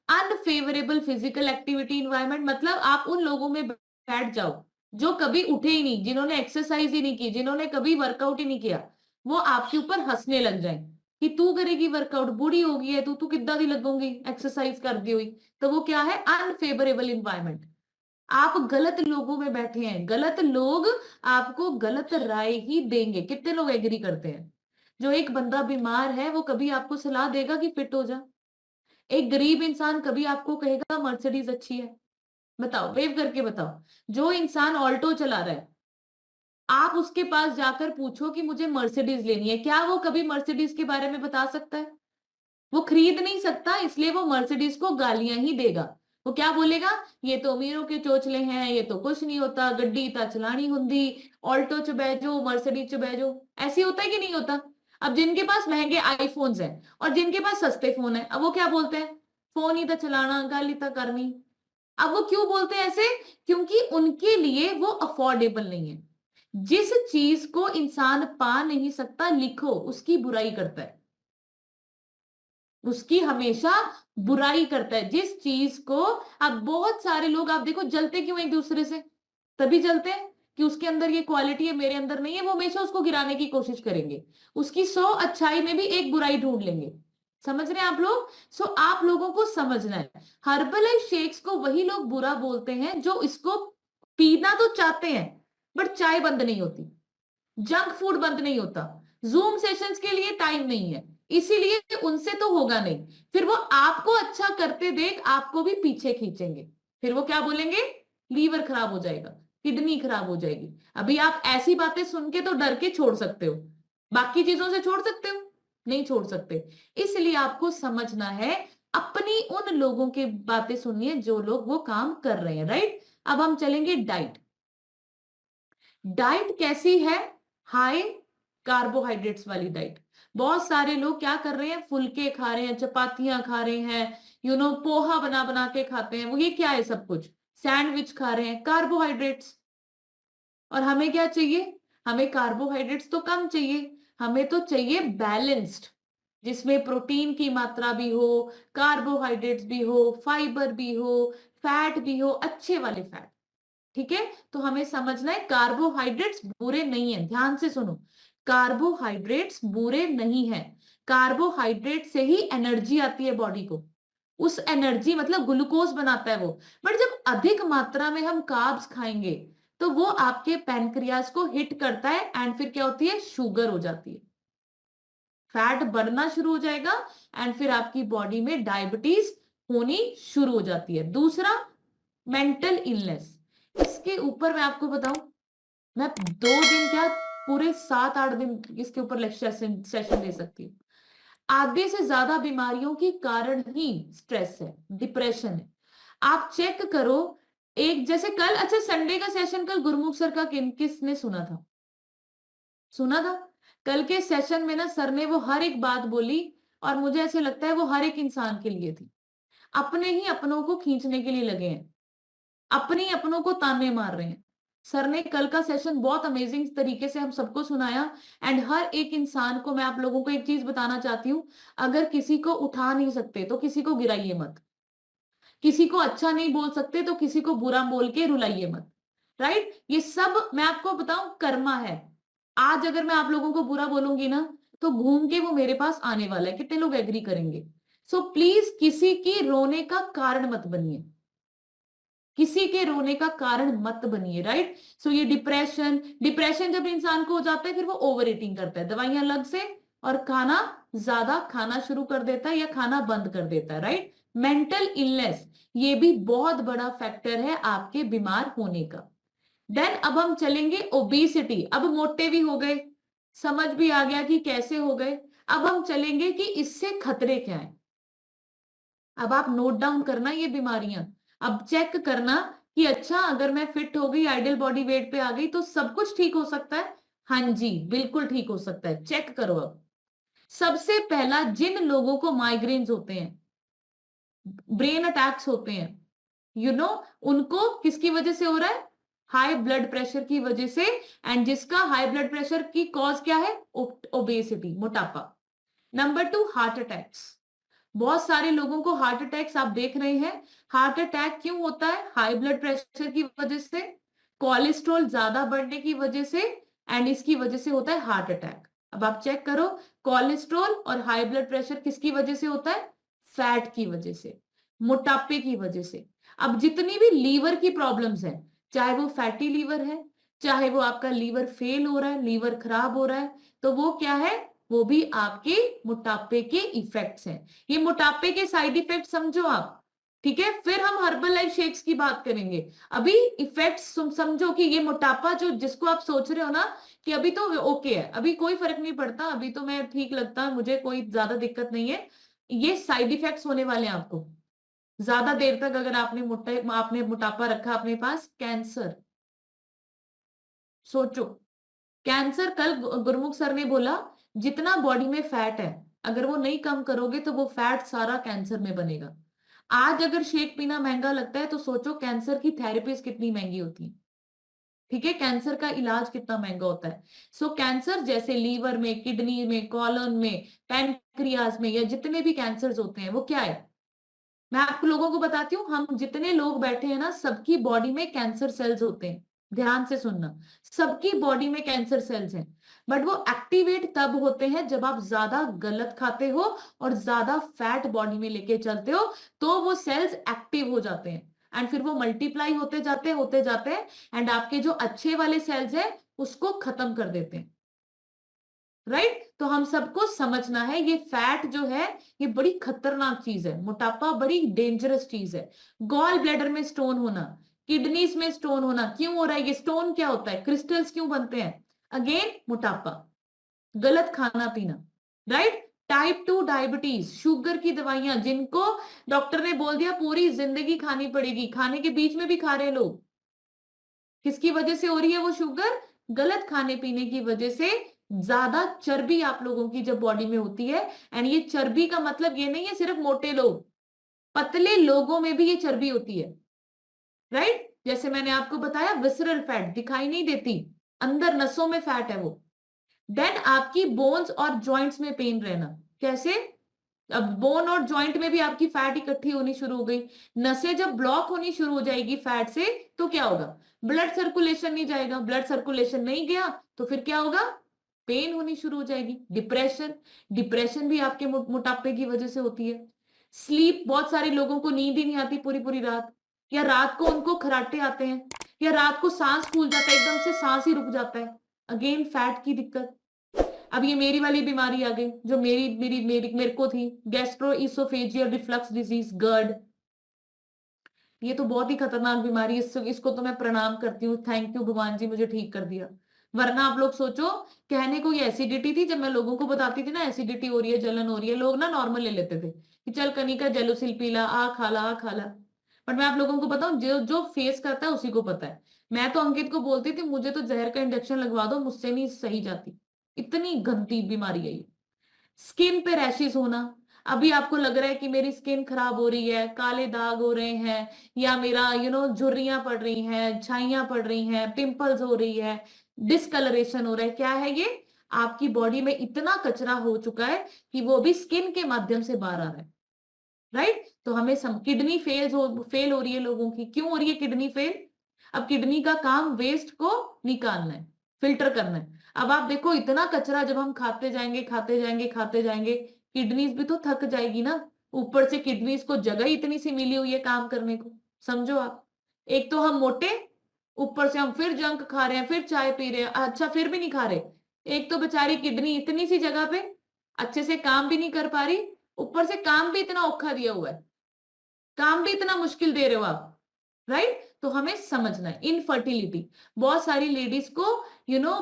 अनफेवरेबल फिजिकल एक्टिविटी इन्वायरमेंट, मतलब आप उन लोगों में बैठ जाओ जो कभी उठे ही नहीं, जिन्होंने एक्सरसाइज ही नहीं की, जिन्होंने कभी वर्कआउट ही नहीं किया, वो आपके ऊपर हंसने लग जाए कि तू करेगी वर्कआउट, बूढ़ी होगी है तू किद्दां दी लगोगी एक्सरसाइज कर दी हुई। तो वो क्या है, अनफेवरेबल इन्वायरमेंट। आप गलत लोगों में बैठे हैं, गलत लोग आपको गलत राय ही देंगे। कितने लोग एग्री करते हैं? जो एक बंदा बीमार है वो कभी आपको सलाह देगा कि फिट हो जा? एक गरीब इंसान कभी आपको कहेगा मर्सिडीज अच्छी है? बताओ, वेव करके बताओ। जो इंसान ऑल्टो चला रहा है, आप उसके पास जाकर पूछो कि मुझे मर्सिडीज लेनी है, क्या वो कभी मर्सिडीज के बारे में बता सकता है? वो खरीद नहीं सकता, इसलिए वो मर्सिडीज को गालियां ही देगा। वो क्या बोलेगा, ये तो अमीरों के चोचले हैं, ये तो कुछ नहीं होता, गड्डी ता चलानी हुंदी, ऑल्टो च बैजो, मर्सिडीज च बैजो। ऐसे होता है कि नहीं होता? अब जिनके पास महंगे आईफोन्स हैं और जिनके पास सस्ते फोन है, अब वो क्या बोलते हैं, फोन ही तो चलाना, गाली तो करनी। अब वो क्यों बोलते हैं ऐसे? क्योंकि उनके लिए वो अफोर्डेबल नहीं है। जिस चीज को इंसान पा नहीं सकता, लिखो उसकी बुराई करता है, उसकी हमेशा बुराई करता है जिस चीज को। अब बहुत सारे लोग आप देखो जलते क्यों एक दूसरे से? तभी जलते हैं कि उसके अंदर ये क्वालिटी है मेरे अंदर नहीं है, वो हमेशा उसको गिराने की कोशिश करेंगे। उसकी 100 अच्छाई में भी एक बुराई ढूंढ लेंगे। समझ रहे हैं आप लोग? सो आप लोगों को समझना है, हर्बलाइफ शेक्स को वही लोग बुरा बोलते हैं जो इसको पीना तो चाहते हैं, बट चाय बंद नहीं होती, जंक फूड बंद नहीं होता, जूम सेशंस के लिए टाइम नहीं है, इसीलिए उनसे तो होगा नहीं। फिर वो आपको अच्छा करते देख आपको भी पीछे खींचेंगे। फिर वो क्या बोलेंगे? लीवर खराब हो जाएगा, किडनी खराब हो जाएगी। अभी आप ऐसी बातें सुन के तो डर के छोड़ सकते हो, बाकी चीजों से छोड़ सकते हो? नहीं छोड़ सकते। इसलिए आपको समझना है, अपनी उन लोगों की बातें सुनिए जो लोग वो काम कर रहे हैं, राइट? अब हम चलेंगे डाइट। डाइट कैसी है? हाई कार्बोहाइड्रेट्स वाली डाइट। बहुत सारे लोग क्या कर रहे हैं? फुलके खा रहे हैं, चपातियां खा रहे हैं, पोहा बना बना के खाते हैं। वो ये क्या है? सब कुछ सैंडविच खा रहे हैं, कार्बोहाइड्रेट्स। और हमें क्या चाहिए? हमें कार्बोहाइड्रेट्स तो कम चाहिए, हमें तो चाहिए बैलेंस्ड, जिसमें प्रोटीन की मात्रा भी हो, कार्बोहाइड्रेट्स भी हो, फाइबर भी हो, फैट भी हो, अच्छे वाले फैट। ठीक है? तो हमें समझना है कार्बोहाइड्रेट्स बुरे नहीं है, ध्यान से सुनो। कार्बोहाइड्रेट्स बुरे नहीं है, कार्बोहाइड्रेट से ही एनर्जी आती है बॉडी को, उस एनर्जी मतलब ग्लूकोज बनाता है वो। बट जब अधिक मात्रा में हम कार्ब्स खाएंगे तो वो आपके पैनक्रियाज को हिट करता है एंड फिर क्या होती है? शुगर हो जाती है, फैट बढ़ना शुरू हो जाएगा एंड फिर आपकी बॉडी में डायबिटीज होनी शुरू हो जाती है। दूसरा, मेंटल इलनेस। इसके ऊपर मैं आपको बताऊं, मैं 2 दिन क्या, पूरे 7-8 दिन इसके ऊपर लेक्चर सेशन दे सकती हूँ। आधे से ज्यादा बीमारियों की कारण ही स्ट्रेस है, डिप्रेशन है। आप चेक करो, एक जैसे कल, अच्छा संडे का सेशन कल गुरमुख सर का किसने सुना था? सुना था? कल के सेशन में ना सर ने वो हर एक बात बोली, और मुझे ऐसे लगता है वो हर एक इंसान के लिए थी। अपने ही अपनों को खींचने के लिए लगे हैं, अपने ही अपनों को ताने मार रहे हैं। सर ने कल का सेशन बहुत अमेजिंग तरीके से हम सबको सुनाया। एंड हर एक इंसान को मैं आप लोगों को एक चीज बताना चाहती हूँ, अगर किसी को उठा नहीं सकते तो किसी को गिराइए मत, किसी को अच्छा नहीं बोल सकते तो किसी को बुरा बोल के रुलाइए मत, राइट? ये सब मैं आपको बताऊं कर्मा है। आज अगर मैं आप लोगों को बुरा बोलूंगी ना, तो घूम के वो मेरे पास आने वाला है। कितने लोग एग्री करेंगे? सो प्लीज किसी की रोने का कारण मत बनिए, किसी के रोने का कारण मत बनिए, राइट? सो ये डिप्रेशन, डिप्रेशन जब इंसान को हो जाता है फिर वो ओवर ईटिंग करता है, दवाइयां अलग से, और खाना ज्यादा खाना शुरू कर देता है या खाना बंद कर देता है, राइट? मेंटल इलनेस ये भी बहुत बड़ा फैक्टर है आपके बीमार होने का। देन अब हम चलेंगे ओबेसिटी। अब मोटे भी हो गए, समझ भी आ गया कि कैसे हो गए। अब हम चलेंगे कि इससे खतरे क्या है। अब आप नोट डाउन करना ये बीमारियां, अब चेक करना कि अच्छा अगर मैं फिट हो गई, आइडियल बॉडी वेट पे आ गई तो सब कुछ ठीक हो सकता है। हाँ जी, बिल्कुल ठीक हो सकता है, चेक करो। अब सबसे पहला, जिन लोगों को माइग्रेन्स होते हैं, ब्रेन अटैक्स होते हैं, उनको किसकी वजह से हो रहा है? हाई ब्लड प्रेशर की वजह से। एंड जिसका हाई ब्लड प्रेशर की कॉज क्या है? ओबेसिटी, मोटापा। Number 2, heart attacks. बहुत सारे लोगों को हार्ट अटैक्स आप देख रहे हैं। हार्ट अटैक क्यों होता है? हाई ब्लड प्रेशर की वजह से, कोलेस्ट्रॉल ज्यादा बढ़ने की वजह से, एंड इसकी वजह से होता है हार्ट अटैक। अब आप चेक करो, कोलेस्ट्रॉल और हाई ब्लड प्रेशर किसकी वजह से होता है? फैट की वजह से, मोटापे की वजह से। अब जितनी भी लीवर की प्रॉब्लम्स है, चाहे वो फैटी लीवर है, चाहे वो आपका लीवर फेल हो रहा है, लीवर खराब हो रहा है, तो वो क्या है? वो भी आपके मोटापे के इफेक्ट्स हैं। ये मोटापे के साइड इफेक्ट समझो आप, ठीक है? फिर हम हर्बल लाइफ शेक्स की बात करेंगे। अभी इफेक्ट्स समझो कि ये मोटापा जो जिसको आप सोच रहे हो ना कि अभी तो ओके है, अभी कोई फर्क नहीं पड़ता, अभी तो मैं ठीक लगता, मुझे कोई ज्यादा दिक्कत नहीं है, ये साइड इफेक्ट्स होने वाले हैं आपको। ज्यादा देर तक अगर आपने मोटापा रखा अपने पास, कैंसर। सोचो, कैंसर, कल गुरमुख सर ने बोला जितना बॉडी में फैट है अगर वो नहीं कम करोगे तो वो फैट सारा कैंसर में बनेगा। आज अगर शेक पीना महंगा लगता है तो सोचो कैंसर की थेरेपीज कितनी महंगी होती है, ठीक है? कैंसर का इलाज कितना महंगा होता है। सो कैंसर जैसे लीवर में, किडनी में, कॉलन में, पैनक्रियाज में, या जितने भी कैंसर होते हैं वो क्या है? मैं आपको लोगों को बताती हूँ, हम जितने लोग बैठे हैं ना सबकी बॉडी में कैंसर सेल्स होते हैं, ध्यान से सुनना, सबकी बॉडी में कैंसर सेल्स हैं, बट वो एक्टिवेट तब होते हैं जब आप ज्यादा गलत खाते हो और ज्यादा फैट बॉडी में लेके चलते हो, तो वो सेल्स एक्टिव हो जाते हैं एंड फिर वो मल्टीप्लाई होते जाते हैं एंड आपके जो अच्छे वाले सेल्स हैं उसको खत्म कर देते हैं। राइट? तो हम सबको समझना है ये फैट जो है ये बड़ी खतरनाक चीज है, मोटापा बड़ी डेंजरस चीज है। गॉल ब्लैडर में स्टोन होना, किडनीज में स्टोन होना, क्यों हो रहा है? ये स्टोन क्या होता है, क्रिस्टल्स क्यों बनते हैं? अगेन मोटापा, गलत खाना पीना। राइट? टाइप 2 डायबिटीज, शुगर की दवाइयां जिनको डॉक्टर ने बोल दिया पूरी जिंदगी खानी पड़ेगी, खाने के बीच में भी खा रहे लोग। किसकी वजह से हो रही है वो शुगर? गलत खाने पीने की वजह से। ज्यादा चर्बी आप लोगों की जब बॉडी में होती है, एंड ये चर्बी का मतलब ये नहीं है सिर्फ मोटे लोग, पतले लोगों में भी ये चर्बी होती है। राइट? जैसे मैंने आपको बताया विसरल फैट दिखाई नहीं देती, अंदर नसों में फैट है वो। देन आपकी बोन्स और जॉइंट्स में पेन रहना, कैसे? अब बोन और जॉइंट में भी आपकी फैट इकट्ठी होनी शुरू हो गई, नसें जब ब्लॉक होनी शुरू हो जाएगी फैट से, तो क्या होगा? ब्लड सर्कुलेशन नहीं जाएगा, ब्लड सर्कुलेशन नहीं गया तो फिर क्या होगा? पेन होनी शुरू हो जाएगी। डिप्रेशन, डिप्रेशन भी आपके मोटापे की वजह से होती है। स्लीप, बहुत सारे लोगों को नींद ही नहीं आती पूरी पूरी रात, या रात को उनको खराटे आते हैं, या रात को सांस फूल जाता है, एकदम से सांस ही रुक जाता है। अगेन फैट की दिक्कत। अब ये मेरी वाली बीमारी आ गई जो मेरी मेरी मेरी मेरे को थी, गैस्ट्रो इसोफेजियल रिफ्लक्स डिजीज, गर्ड। ये तो बहुत ही खतरनाक बीमारी है, इसको तो मैं प्रणाम करती हूँ, थैंक यू भगवान जी मुझे ठीक कर दिया। वरना आप लोग सोचो, कहने को ये एसिडिटी थी, जब मैं लोगों को बताती थी ना एसिडिटी हो रही है, जलन हो रही है, लोग ना नॉर्मल ले लेते थे कि चल कनिका जेलुसिल पीला, आ खाला आ खाला। बट मैं आप लोगों को बताऊं, जो जो फेस करता है उसी को पता है। मैं तो अंकित को बोलती थी मुझे तो जहर का इंजेक्शन लगवा दो, मुझसे नहीं सही जाती, इतनी गंदी बीमारी है ये। स्किन पे रैशेस होना, अभी आपको लग रहा है कि मेरी स्किन खराब हो रही है, काले दाग हो रहे हैं, या मेरा झुर्रियां पड़ रही हैं, छाइयां पड़ रही हैं, पिंपल्स हो रही है, डिसकलरेशन हो रहा है, क्या है ये? आपकी बॉडी में इतना कचरा हो चुका है कि वो भी स्किन के माध्यम से बाहर आ रहा है। राइट? तो हमें किडनी फेल हो रही है लोगों की, क्यों हो रही है किडनी फेल? अब किडनी का काम वेस्ट को निकालना है, फिल्टर करना है। अब आप देखो इतना कचरा जब हम खाते जाएंगे खाते जाएंगे खाते जाएंगे, किडनीज भी तो थक जाएगी ना। ऊपर से किडनीज को जगह ही इतनी सी मिली हुई है काम करने को, समझो आप। एक तो हम मोटे, ऊपर से हम फिर जंक खा रहे हैं, फिर चाय पी रहे हैं, अच्छा फिर भी नहीं खा रहे। एक तो बेचारी किडनी इतनी सी जगह पे अच्छे से काम भी नहीं कर पा रही, ऊपर से काम भी इतना औखा दिया हुआ है, काम भी इतना मुश्किल दे रहे हो आप। राइट? तो हमें समझना है इनफर्टिलिटी, बहुत सारी लेडीज को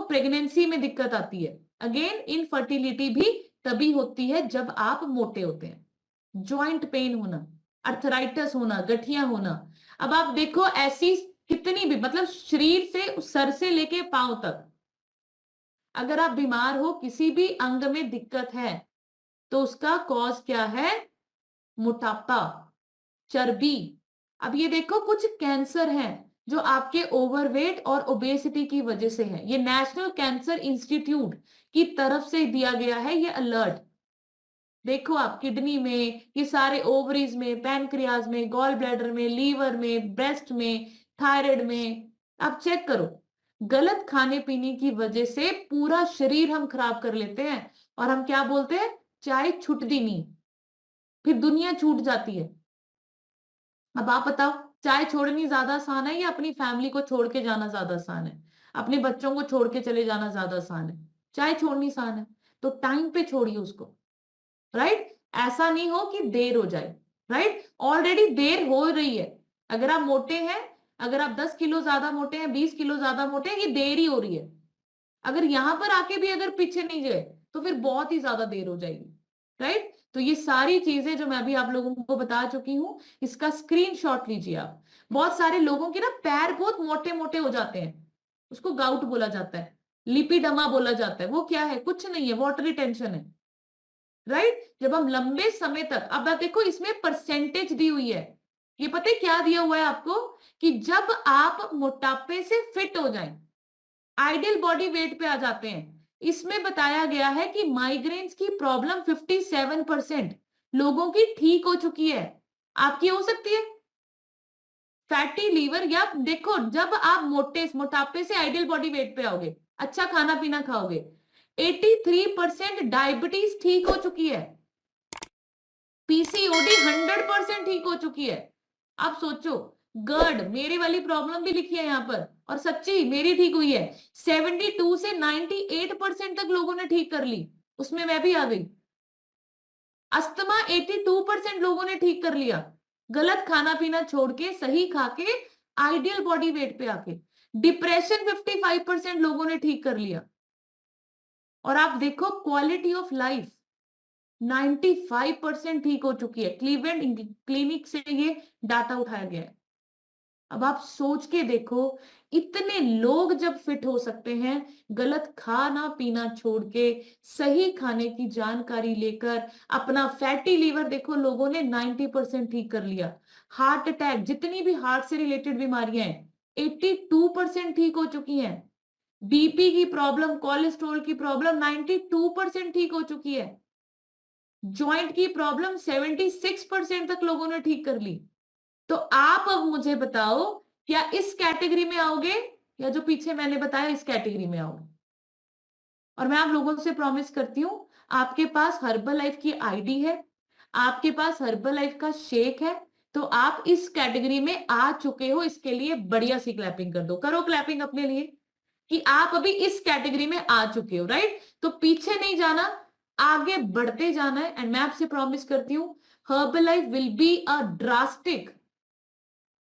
प्रेगनेंसी में दिक्कत आती है। अगेन इनफर्टिलिटी भी तभी होती है जब आप मोटे होते हैं। जॉइंट पेन होना, अर्थराइटिस होना, गठिया होना। अब आप देखो ऐसी कितनी भी, मतलब शरीर से सर से लेके पांव तक, अगर आप बीमार हो, किसी भी अंग में दिक्कत है, तो उसका कॉज क्या है? मोटापा, चर्बी। अब ये देखो कुछ कैंसर हैं जो आपके ओवरवेट और ओबेसिटी की वजह से है, ये नेशनल कैंसर इंस्टीट्यूट की तरफ से दिया गया है ये अलर्ट। देखो आप किडनी में, ये सारे ओवरीज में, पैनक्रियाज में, गॉल ब्लैडर में, लीवर में, ब्रेस्ट में, थायराइड में, आप चेक करो। गलत खाने पीने की वजह से पूरा शरीर हम खराब कर लेते हैं, और हम क्या बोलते हैं? चाय छुटती नहीं, फिर दुनिया छूट जाती है। अब आप बताओ, चाय छोड़नी ज्यादा आसान है या अपनी फैमिली को छोड़ के जाना ज्यादा आसान है? अपने बच्चों को छोड़ के चले जाना ज्यादा आसान है? चाय छोड़नी आसान है, तो टाइम पे छोड़िए उसको। राइट? ऐसा नहीं हो कि देर हो जाए। राइट? ऑलरेडी देर हो रही है। अगर आप मोटे हैं, अगर आप 10 किलो ज्यादा मोटे हैं, 20 किलो ज्यादा मोटे हैं, ये देर ही हो रही है। अगर यहां पर आके भी अगर पीछे नहीं गए तो फिर बहुत ही ज्यादा देर हो जाएगी। राइट? तो ये सारी चीजें जो मैं अभी आप लोगों को बता चुकी हूं, इसका स्क्रीनशॉट लीजिए आप। बहुत सारे लोगों के ना पैर बहुत मोटे मोटे हो जाते हैं, उसको गाउट बोला जाता है, लिपिडमा बोला जाता है। वो क्या है? कुछ नहीं है, वाटरी टेंशन है। राइट? जब हम लंबे समय तक, अब आप देखो इसमें परसेंटेज दी हुई है, ये पता है क्या दिया हुआ है आपको? कि जब आप मोटापे से फिट हो जाएं, आइडियल बॉडी वेट पे आ जाते हैं, इसमें बताया गया है कि माइग्रेन्स की प्रॉब्लम 57% लोगों की ठीक हो चुकी है। आपकी हो सकती है? फैटी लीवर, या देखो जब आप मोटापे से आइडियल बॉडी वेट पे आओगे, अच्छा खाना पीना खाओगे, 83% डायबिटीज ठीक हो चुकी है, पीसीओडी 100% ठीक हो चुकी है। आप सोचो, गर्ड, मेरी वाली प्रॉब्लम भी लिखी है यहाँ पर, और सच्ची मेरी ठीक हुई है। 72 से 98% तक लोगों ने ठीक कर ली, उसमें मैं भी आ गई। अस्थमा 82% लोगों ने ठीक कर लिया, गलत खाना पीना छोड़ के, सही खा के, आइडियल बॉडी वेट पे आके। डिप्रेशन 55% लोगों ने ठीक कर लिया। और आप देखो क्वालिटी ऑफ लाइफ 95% ठीक हो चुकी है। क्लीवलैंड क्लिनिक से ये डाटा उठाया गया है। अब आप सोच के देखो, इतने लोग जब फिट हो सकते हैं, गलत खाना पीना छोड़ के, सही खाने की जानकारी लेकर, अपना फैटी लीवर देखो लोगों ने 90% ठीक कर लिया। हार्ट अटैक, जितनी भी हार्ट से रिलेटेड बीमारियां हैं, 82% ठीक हो चुकी हैं। बीपी की प्रॉब्लम, कोलेस्ट्रॉल की प्रॉब्लम 92% ठीक हो चुकी है। जॉइंट की प्रॉब्लम 76% तक लोगों ने ठीक कर ली। तो आप अब मुझे बताओ, क्या इस कैटेगरी में आओगे, या जो पीछे मैंने बताया इस कैटेगरी में आओगे? और मैं आप लोगों से प्रॉमिस करती हूं, आपके पास हर्बल लाइफ की आईडी है, आपके पास हर्बल लाइफ का शेक है, तो आप इस कैटेगरी में आ चुके हो। इसके लिए बढ़िया सी क्लैपिंग कर दो, करो क्लैपिंग अपने लिए कि आप अभी इस कैटेगरी में आ चुके हो, राइट? तो पीछे नहीं जाना, आगे बढ़ते जाना है। एंड मैं आपसे प्रॉमिस करती हूं, herbal life will be a drastic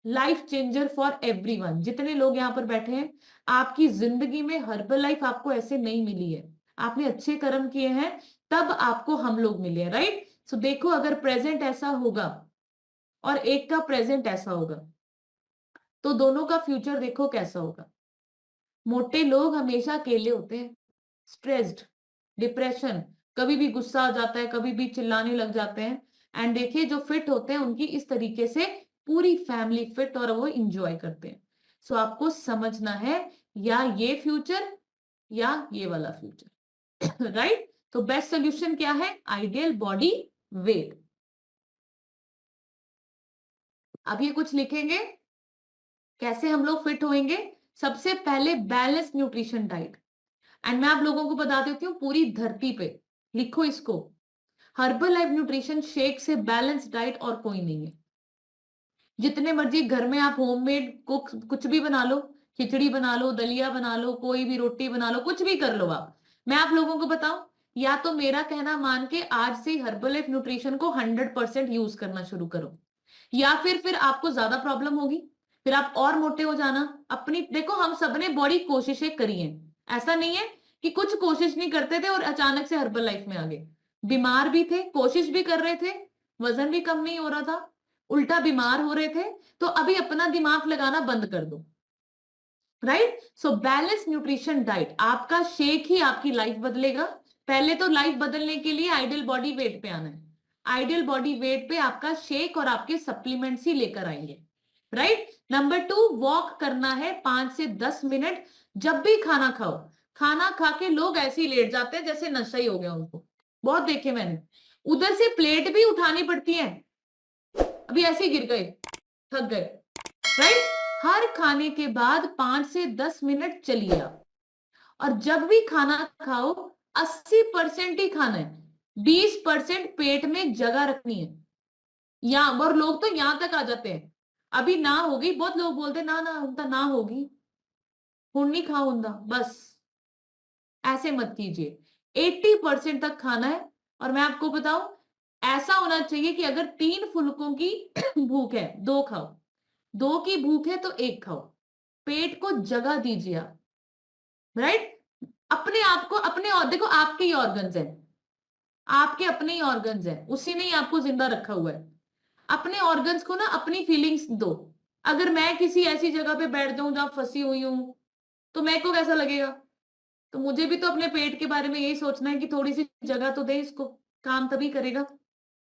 life changer for everyone. जितने लोग यहां पर बैठे हैं, आपकी जिंदगी में हर्बल लाइफ आपको ऐसे नहीं मिली है, आपने अच्छे कर्म किए हैं, तब आपको हम लोग मिले हैं, राइट? सो देखो, अगर प्रेजेंट ऐसा होगा और एक का प्रेजेंट ऐसा होगा, तो दोनों का फ्यूचर देखो कैसा होगा। मोटे लोग हमेशा अकेले होते हैं, स्ट्रेस्ड, डिप्रेशन, कभी भी गुस्सा आ जाता है, कभी भी चिल्लाने लग जाते हैं। एंड देखिए, जो फिट होते हैं उनकी इस तरीके से पूरी फैमिली फिट, और वो इंजॉय करते हैं। सो आपको समझना है, या ये फ्यूचर या ये वाला फ्यूचर राइट? तो बेस्ट सोल्यूशन क्या है? Ideal body weight. अब ये कुछ लिखेंगे, कैसे हम लोग फिट होंगे? सबसे पहले बैलेंस न्यूट्रिशन डाइट। एंड मैं आप लोगों को बता देती हूँ, पूरी धरती पे लिखो इसको, हर्बल लाइफ न्यूट्रिशन शेक से बैलेंस डाइट और कोई नहीं है। जितने मर्जी घर में आप होममेड कुक कुछ भी बना लो, खिचड़ी बना लो, दलिया बना लो, कोई भी रोटी बना लो, कुछ भी कर लो आप। मैं आप लोगों को बताऊं, या तो मेरा कहना मान के आज से हर्बल लाइफ न्यूट्रिशन को 100% यूज करना शुरू करो, या फिर आपको ज्यादा प्रॉब्लम होगी, फिर आप और मोटे हो जाना। अपनी देखो, हम सबने बड़ी कोशिशें करी हैं, ऐसा नहीं है कि कुछ कोशिश नहीं करते थे और अचानक से हर्बल लाइफ में आ गए। बीमार भी थे, कोशिश भी कर रहे थे, वजन भी कम नहीं हो रहा था, उल्टा बीमार हो रहे थे। तो अभी अपना दिमाग लगाना बंद कर दो, right? So balance nutrition diet, आपका शेक ही आपकी लाइफ बदलेगा। पहले तो लाइफ बदलने के लिए आइडियल बॉडी वेट पे आना है, आइडियल बॉडी वेट पे आपका शेक और आपके सप्लीमेंट्स ही लेकर आएंगे, राइट? नंबर 2, वॉक करना है 5 से 10 मिनट। जब भी खाना खाओ, खाना खा के लोग ऐसे ही लेट जाते हैं जैसे नशा ही हो गया उनको, बहुत देखे मैंने। उधर से प्लेट भी उठानी पड़ती है, अभी ऐसे ही गिर गए, थक गए, राइट? हर खाने के बाद 5 से 10 मिनट चलिए आप। और जब भी खाना खाओ, 80% ही खाना है, 20% पेट में जगह रखनी है। या और लोग तो यहां तक आ जाते हैं, अभी ना होगी, बहुत लोग बोलते ना ना उनका ना होगी, हुन नहीं खा हुंदा, बस ऐसे मत कीजिए। 80% तक खाना है। और मैं आपको बताऊं, ऐसा होना चाहिए कि अगर 3 फुलकों की भूख है, 2 खाओ, 2 की भूख है तो 1 खाओ, पेट को जगह दीजिए आप, राइट? अपने आप को, अपने और देखो, आपके ही ऑर्गन्स हैं, आपके अपने ही ऑर्गन्स हैं, उसी ने ही आपको जिंदा रखा हुआ है। अपने ऑर्गन्स को ना अपनी फीलिंग्स दो। अगर मैं किसी ऐसी जगह पे बैठ जाऊं जहां फंसी हुई हूं, तो मेरे को कैसा लगेगा? तो मुझे भी तो अपने पेट के बारे में यही सोचना है कि थोड़ी सी जगह तो दे इसको, काम तभी करेगा,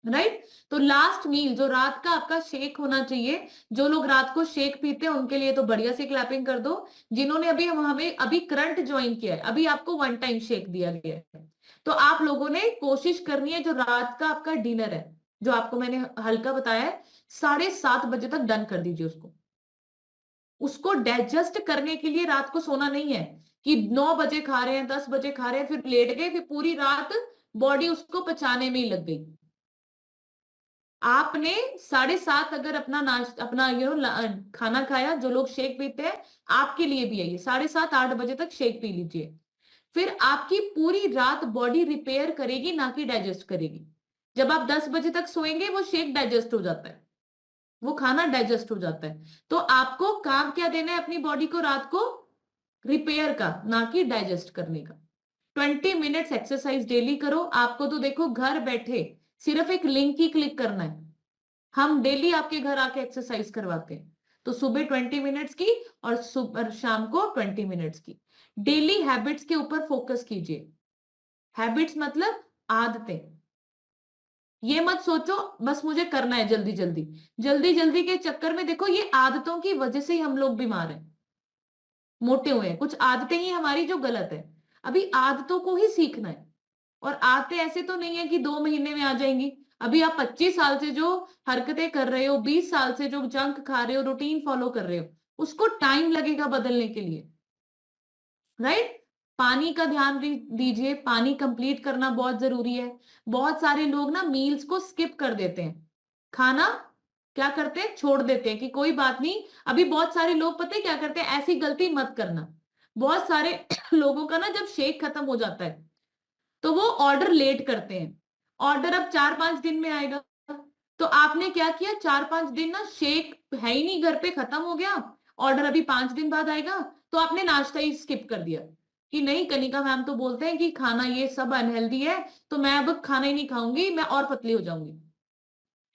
राइट? तो लास्ट मील जो रात का आपका शेक होना चाहिए, जो लोग रात को शेक पीते हैं उनके लिए तो बढ़िया से क्लैपिंग कर दो। जिन्होंने अभी हमें अभी करंट ज्वाइन किया है, अभी आपको 1 टाइम शेक दिया गया है, तो आप लोगों ने कोशिश करनी है, जो रात का आपका डिनर है, जो आपको मैंने हल्का बताया है, 7:30 बजे तक डन कर दीजिए उसको। उसको डाइजेस्ट करने के लिए रात को सोना नहीं है कि 9 बजे खा रहे हैं, 10 बजे खा रहे हैं, फिर लेट गए, फिर पूरी रात बॉडी उसको पचाने में ही लग गई। आपने 7:30 अगर अपना अपना खाना खाया, जो लोग शेक पीते हैं आपके लिए भी है ये, 7:30 8 बजे तक शेक पी लीजिए। फिर आपकी पूरी रात बॉडी रिपेयर करेगी, ना कि डाइजेस्ट करेगी। जब आप 10 बजे तक सोएंगे वो शेक डाइजेस्ट हो जाता है, वो खाना डाइजेस्ट हो जाता है। तो आपको काम क्या देना है अपनी बॉडी को रात को? रिपेयर का, ना कि डाइजेस्ट करने का। 20 मिनट्स एक्सरसाइज डेली करो। आपको तो देखो घर बैठे सिर्फ एक लिंक ही क्लिक करना है, हम डेली आपके घर आके एक्सरसाइज करवाते हैं। तो सुबह 20 मिनट्स की और सुबह शाम को 20 मिनट्स की। डेली हैबिट्स के ऊपर फोकस कीजिए। हैबिट्स मतलब आदतें। ये मत सोचो बस मुझे करना है जल्दी जल्दी, जल्दी जल्दी के चक्कर में देखो ये आदतों की वजह से ही हम लोग बीमार हैं, मोटे हुए हैं। कुछ आदतें ही हमारी जो गलत है। अभी आदतों को ही सीखना है। और आदतें ऐसे तो नहीं है कि 2 महीने में आ जाएंगी। अभी आप 25 साल से जो हरकतें कर रहे हो, 20 साल से जो जंक खा रहे हो, रूटीन फॉलो कर रहे हो, उसको टाइम लगेगा बदलने के लिए, राइट? पानी का ध्यान दीजिए, पानी कंप्लीट करना बहुत जरूरी है। बहुत सारे लोग ना मील्स को स्किप कर देते हैं, खाना क्या करते हैं, छोड़ देते हैं कि कोई बात नहीं। अभी बहुत सारे लोग पता है क्या करते हैं, ऐसी गलती मत करना। बहुत सारे लोगों का ना जब शेक खत्म हो जाता है तो वो ऑर्डर लेट करते हैं। ऑर्डर अब 4-5 दिन में आएगा, तो आपने क्या किया, 4-5 दिन ना शेक है ही नहीं घर पे, खत्म हो गया, ऑर्डर अभी 5 दिन बाद आएगा, तो आपने नाश्ता ही स्किप कर दिया कि नहीं, कनिका मैम तो बोलते हैं कि खाना ये सब अनहेल्दी है, तो मैं अब खाना ही नहीं खाऊंगी, मैं और पतली हो जाऊंगी।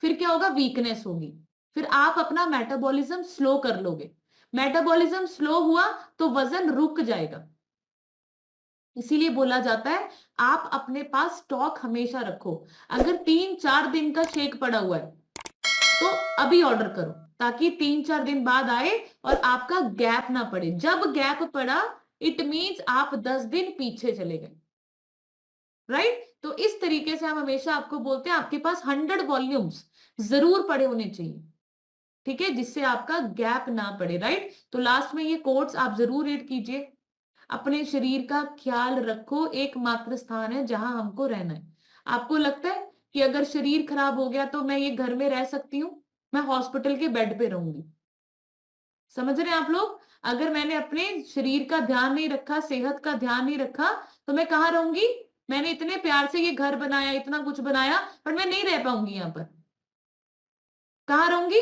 फिर क्या होगा, वीकनेस होगी। फिर आप अपना मेटाबॉलिज्म स्लो कर लोगे। मेटाबॉलिज्म स्लो हुआ तो वजन रुक जाएगा। इसीलिए बोला जाता है आप अपने पास स्टॉक हमेशा रखो। अगर 3-4 दिन का शेक पड़ा हुआ है तो अभी ऑर्डर करो, ताकि 3-4 दिन बाद आए और आपका गैप ना पड़े। जब गैप पड़ा इट मीन्स आप 10 दिन पीछे चले गए, राइट? तो इस तरीके से हम हमेशा आपको बोलते हैं आपके पास 100 वॉल्यूम्स जरूर पड़े होने चाहिए, ठीक है, जिससे आपका गैप ना पड़े, राइट? तो लास्ट में ये कोट्स आप जरूर रीड कीजिए। अपने शरीर का ख्याल रखो, एकमात्र स्थान है जहां हमको रहना है। आपको लगता है कि अगर शरीर खराब हो गया तो मैं ये घर में रह सकती हूँ, मैं हॉस्पिटल के बेड पे रहूंगी? समझ रहे हैं आप लोग? अगर मैंने अपने शरीर का ध्यान नहीं रखा, सेहत का ध्यान नहीं रखा, तो मैं कहाँ रहूंगी? मैंने इतने प्यार से ये घर बनाया, इतना कुछ बनाया, पर मैं नहीं रह पाऊंगी यहाँ पर। कहाँ रहूंगी?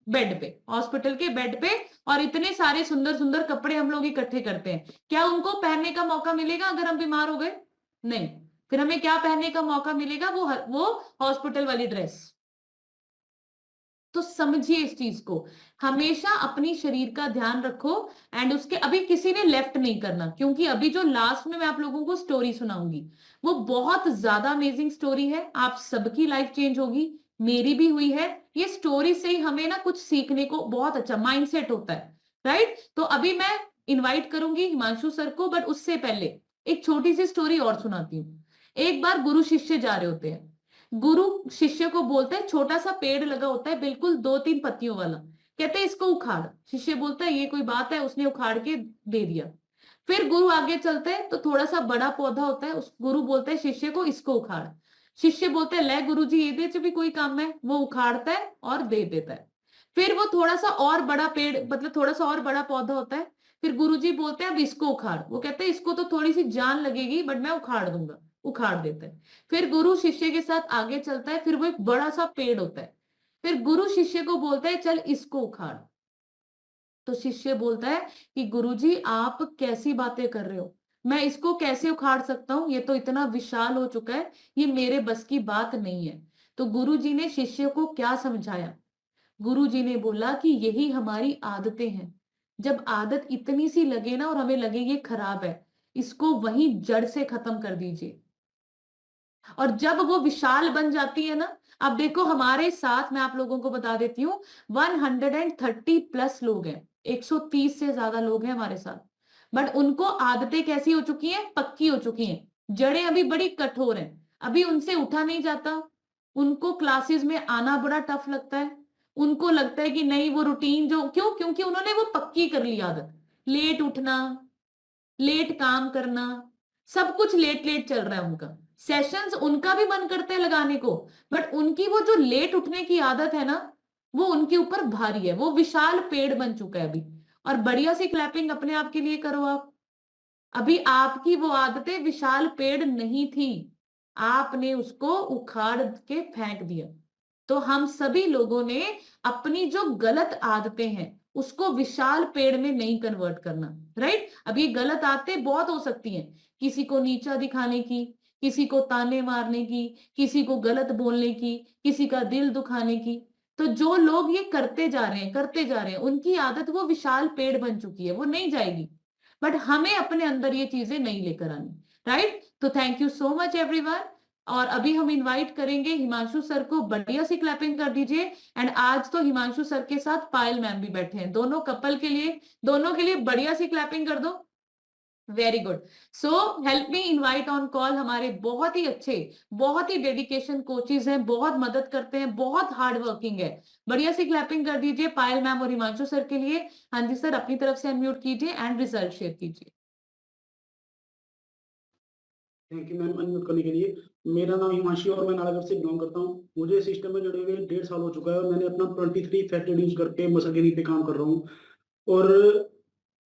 बेड पे, हॉस्पिटल के बेड पे। और इतने सारे सुंदर सुंदर कपड़े हम लोग इकट्ठे करते हैं, क्या उनको पहनने का मौका मिलेगा अगर हम बीमार हो गए? नहीं। फिर हमें क्या पहनने का मौका मिलेगा? वो हॉस्पिटल वाली ड्रेस। तो समझिए इस चीज को, हमेशा अपनी शरीर का ध्यान रखो। एंड उसके अभी किसी ने लेफ्ट नहीं करना, क्योंकि अभी जो लास्ट में मैं आप लोगों को स्टोरी सुनाऊंगी वो बहुत ज्यादा अमेजिंग स्टोरी है। आप सबकी लाइफ चेंज होगी, मेरी भी हुई है। ये स्टोरी से ही हमें ना कुछ सीखने को बहुत अच्छा माइंडसेट होता है, राइट? तो अभी मैं इनवाइट करूंगी हिमांशु सर को, बट उससे पहले एक छोटी सी स्टोरी और सुनाती हूँ। एक बार गुरु शिष्य जा रहे होते हैं। गुरु शिष्य को बोलता है, छोटा सा पेड़ लगा होता है बिल्कुल 2-3 पत्तियों वाला, कहते हैं इसको उखाड़। शिष्य बोलता है ये कोई बात है, उसने उखाड़ के दे दिया। फिर गुरु आगे चलते हैं तो थोड़ा सा बड़ा पौधा होता है, उस गुरु बोलता है शिष्य को इसको उखाड़। शिष्य बोलते हैं ले गुरु जी ये भी कोई काम है, वो उखाड़ता है और दे देता है। फिर वो थोड़ा सा और बड़ा पेड़, मतलब थोड़ा सा और बड़ा पौधा होता है, फिर गुरु जी बोलते हैं अब इसको उखाड़। वो कहते हैं इसको तो थोड़ी सी जान लगेगी बट मैं उखाड़ दूंगा, उखाड़ देता है। फिर गुरु शिष्य के साथ आगे चलता है, फिर वो एक बड़ा सा पेड़ होता है, फिर गुरु शिष्य को बोलता है चल इसको उखाड़। तो शिष्य बोलता है कि गुरुजी आप कैसी बातें कर रहे हो, मैं इसको कैसे उखाड़ सकता हूं, ये तो इतना विशाल हो चुका है, ये मेरे बस की बात नहीं है। तो गुरुजी ने शिष्य को क्या समझाया? गुरुजी ने बोला कि यही हमारी आदतें हैं। जब आदत इतनी सी लगे ना और हमें लगे ये खराब है, इसको वहीं जड़ से खत्म कर दीजिए। और जब वो विशाल बन जाती है ना, अब देखो हमारे साथ मैं आप लोगों को बता देती हूँ 130+ लोग हैं, 130 से ज्यादा लोग हैं हमारे साथ। बट उनको आदतें कैसी हो चुकी हैं, पक्की हो चुकी हैं, जड़ें अभी बड़ी कठोर हैं, अभी उनसे उठा नहीं जाता, उनको क्लासेस में आना बड़ा टफ लगता है, उनको लगता है कि नहीं वो रूटीन जो, क्यों? क्योंकि उन्होंने वो पक्की कर ली आदत, लेट उठना, लेट काम करना, सब कुछ लेट लेट चल रहा है उनका। सेशंस उनका भी मन करता है लगाने को, बट उनकी वो जो लेट उठने की आदत है ना, वो उनके ऊपर भारी है, वो विशाल पेड़ बन चुका है अभी। और बढ़िया सी क्लैपिंग अपने आप के लिए करो आप। अभी आपकी वो आदतें विशाल पेड़ नहीं थी, आपने उसको उखाड़ के फेंक दिया। तो हम सभी लोगों ने अपनी जो गलत आदतें हैं उसको विशाल पेड़ में नहीं कन्वर्ट करना, राइट? अब ये गलत आदतें बहुत हो सकती हैं, किसी को नीचा दिखाने की, किसी को ताने मारने की, किसी को गलत बोलने की, किसी का दिल दुखाने की। तो जो लोग ये करते जा रहे हैं उनकी आदत वो विशाल पेड़ बन चुकी है, वो नहीं जाएगी। बट हमें अपने अंदर ये चीजें नहीं लेकर आनी, राइट? तो thank you so much everyone. और अभी हम इनवाइट करेंगे हिमांशु सर को, बढ़िया सी क्लैपिंग कर दीजिए। एंड आज तो हिमांशु सर के साथ पायल मैम भी बैठे हैं, दोनों कपल के लिए, दोनों के लिए बढ़िया सी क्लैपिंग कर दो। Very good. So help me invite on call हमारे बहुत ही अच्छे, बहुत ही डेडिकेशन कोचेज हैं, बहुत मदद करते हैं, बहुत हार्ड वर्किंग है। बढ़िया सी क्लैपिंग कर दीजिए पायल मैम और हिमांशु सर के लिए। हाँ जी सर, अपनी तरफ से अनम्यूट कीजिए एंड रिजल्ट शेयर कीजिए। थैंक यू मैम अनम्यूट करने के लिए। मेरा नाम हिमांशु और मैं नालागढ़ से बिलोंग करता हूँ। मुझे सिस्टम में जुड़े हुए 1.5 साल हो चुका है और मैंने अपना 23 फैट रिड्यूस करके मसल गेनिंग पे काम कर रहा हूँ। और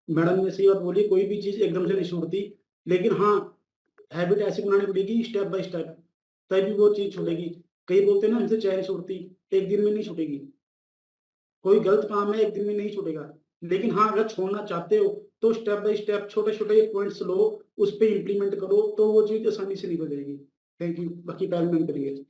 मैडम ने सही बात बोली, कोई भी चीज़ एकदम से नहीं छूटती, लेकिन हाँ, हैबिट ऐसी बनानी पड़ेगी स्टेप बाय स्टेप, तभी वो चीज़ छूटेगी। कई बोलते हैं ना हमसे चाय नहीं छूटती, एक दिन में नहीं छूटेगी। कोई गलत काम है एक दिन में नहीं छूटेगा, लेकिन हाँ, अगर छोड़ना चाहते हो तो स्टेप बाय स्टेप छोटे-छोटे पॉइंट्स लो, उस पे इम्प्लीमेंट करो तो वो चीज़ आसानी से निकल जाएगी। Thank you. बाकी पायल मैम करिए।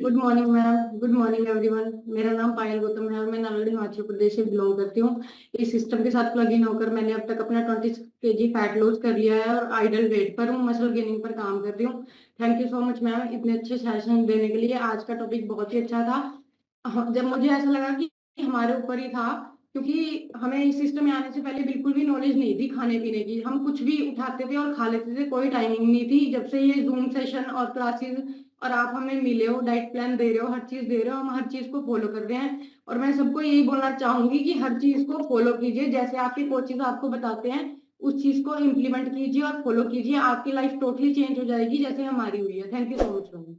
Good morning ma'am, good morning everyone. मेरा नाम पायल गौतम है और मैं नालगढ़ हिमाचल प्रदेश से बिलोंग करती हूँ। इस सिस्टम के साथ प्लग इन होकर मैंने अब तक अपना 20 kg फैट लॉस कर लिया है और आइडल वेट पर हूँ, मसल गेनिंग पर काम कर रही हूँ। Thank you so much ma'am इतने अच्छे सेशन देने के लिए। आज का टॉपिक बहुत ही अच्छा था। जब मुझे ऐसा लगा कि हमारे ऊपर ही था, क्योंकि हमें इस सिस्टम में आने से पहले बिल्कुल भी नॉलेज नहीं थी खाने पीने की। हम कुछ भी उठाते थे और खा लेते थे, कोई टाइमिंग नहीं थी। जब से ये जूम सेशन और क्लासेस और आप हमें मिले हो, डाइट प्लान दे रहे हो, हर चीज दे रहे हो, हम हर चीज को फॉलो कर रहे हैं। और मैं सबको यही बोलना चाहूंगी कि हर चीज को फॉलो कीजिए, जैसे आपके कोचेज आपको बताते हैं उस चीज को इम्प्लीमेंट कीजिए और फॉलो कीजिए। आपकी लाइफ टोटली चेंज हो जाएगी जैसे हमारी हुई है। Thank you so much ma'am.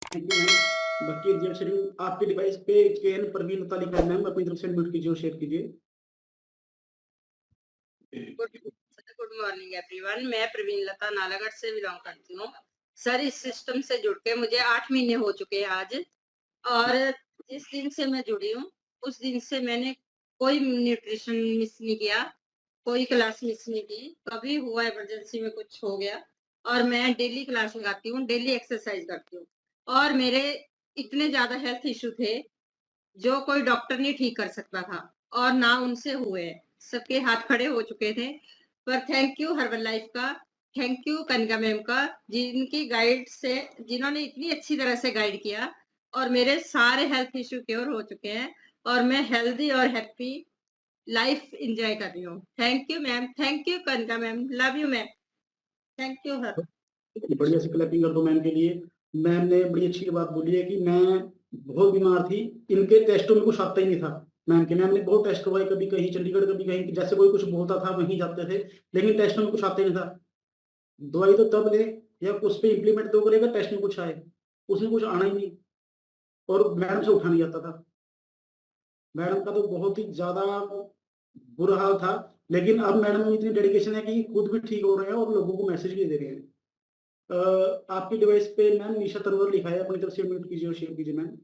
Thank you ma'am. बाकी रिजल्ट शेयरिंग आपके डिवाइस पे केएन प्रवीण लता लिखा है मैम, अपनी तरफ से अनम्यूट कीजिए और शेयर कीजिए। Good morning everyone. मैं प्रवीण लता नालागढ़ से बिलोंग करती हूँ। सर इस सिस्टम से जुड़ के मुझे 8 महीने हो चुके हैं आज, और जिस दिन से मैं जुड़ी हूँ उस दिन से मैंने कोई न्यूट्रिशन मिस नहीं किया, कोई क्लास मिस नहीं की। कभी हुआ इमरजेंसी में कुछ हो गया, और मैं डेली क्लास लगाती हूँ, डेली एक्सरसाइज करती हूँ। और मेरे इतने ज्यादा हेल्थ इश्यू थे जो कोई डॉक्टर नहीं ठीक कर सकता था, और ना उनसे हुए, सबके हाथ खड़े हो चुके थे। पर थैंक यू हर्बल लाइफ का, थैंक यू कनिका मैम का, जिनकी गाइड से, जिन्होंने इतनी अच्छी तरह से गाइड किया, और मेरे सारे हेल्थ इश्यू क्योर हो चुके हैं, और मैं हेल्दी और हैप्पी लाइफ एंजॉय कर रही हूँ। Thank you ma'am, thank you Kanika ma'am, love you ma'am, thank you her. बढ़िया से क्लैपिंग कर दो मैम के लिए। मैम ने बड़ी अच्छी बात बोली है कि मैं बहुत बीमार थी, इनके टेस्टों में कुछ आता ही नहीं था। मैम ने बहुत टेस्ट करवाए, कभी कहीं चंडीगढ़, कभी कहीं, जैसे कोई कुछ बोलता था वहीं जाते थे, लेकिन टेस्टों में कुछ आता ही नहीं था। दवाई तो तब ले या उस पर इम्प्लीमेंट तो करेगा टेस्ट में कुछ आए, उसमें कुछ आना ही नहीं, और मैडम से उठा नहीं जाता था। मैडम का तो बहुत ही ज्यादा बुरा हाल था, लेकिन अब मैडम में इतनी डेडिकेशन है कि खुद भी ठीक हो रहे हैं और लोगों को मैसेज भी दे रहे हैं। आपकी डिवाइस पे मैम निशा तनवर लिखा है, अपनी तरफ से म्यूट कीजिए और शेयर कीजिए ma'am.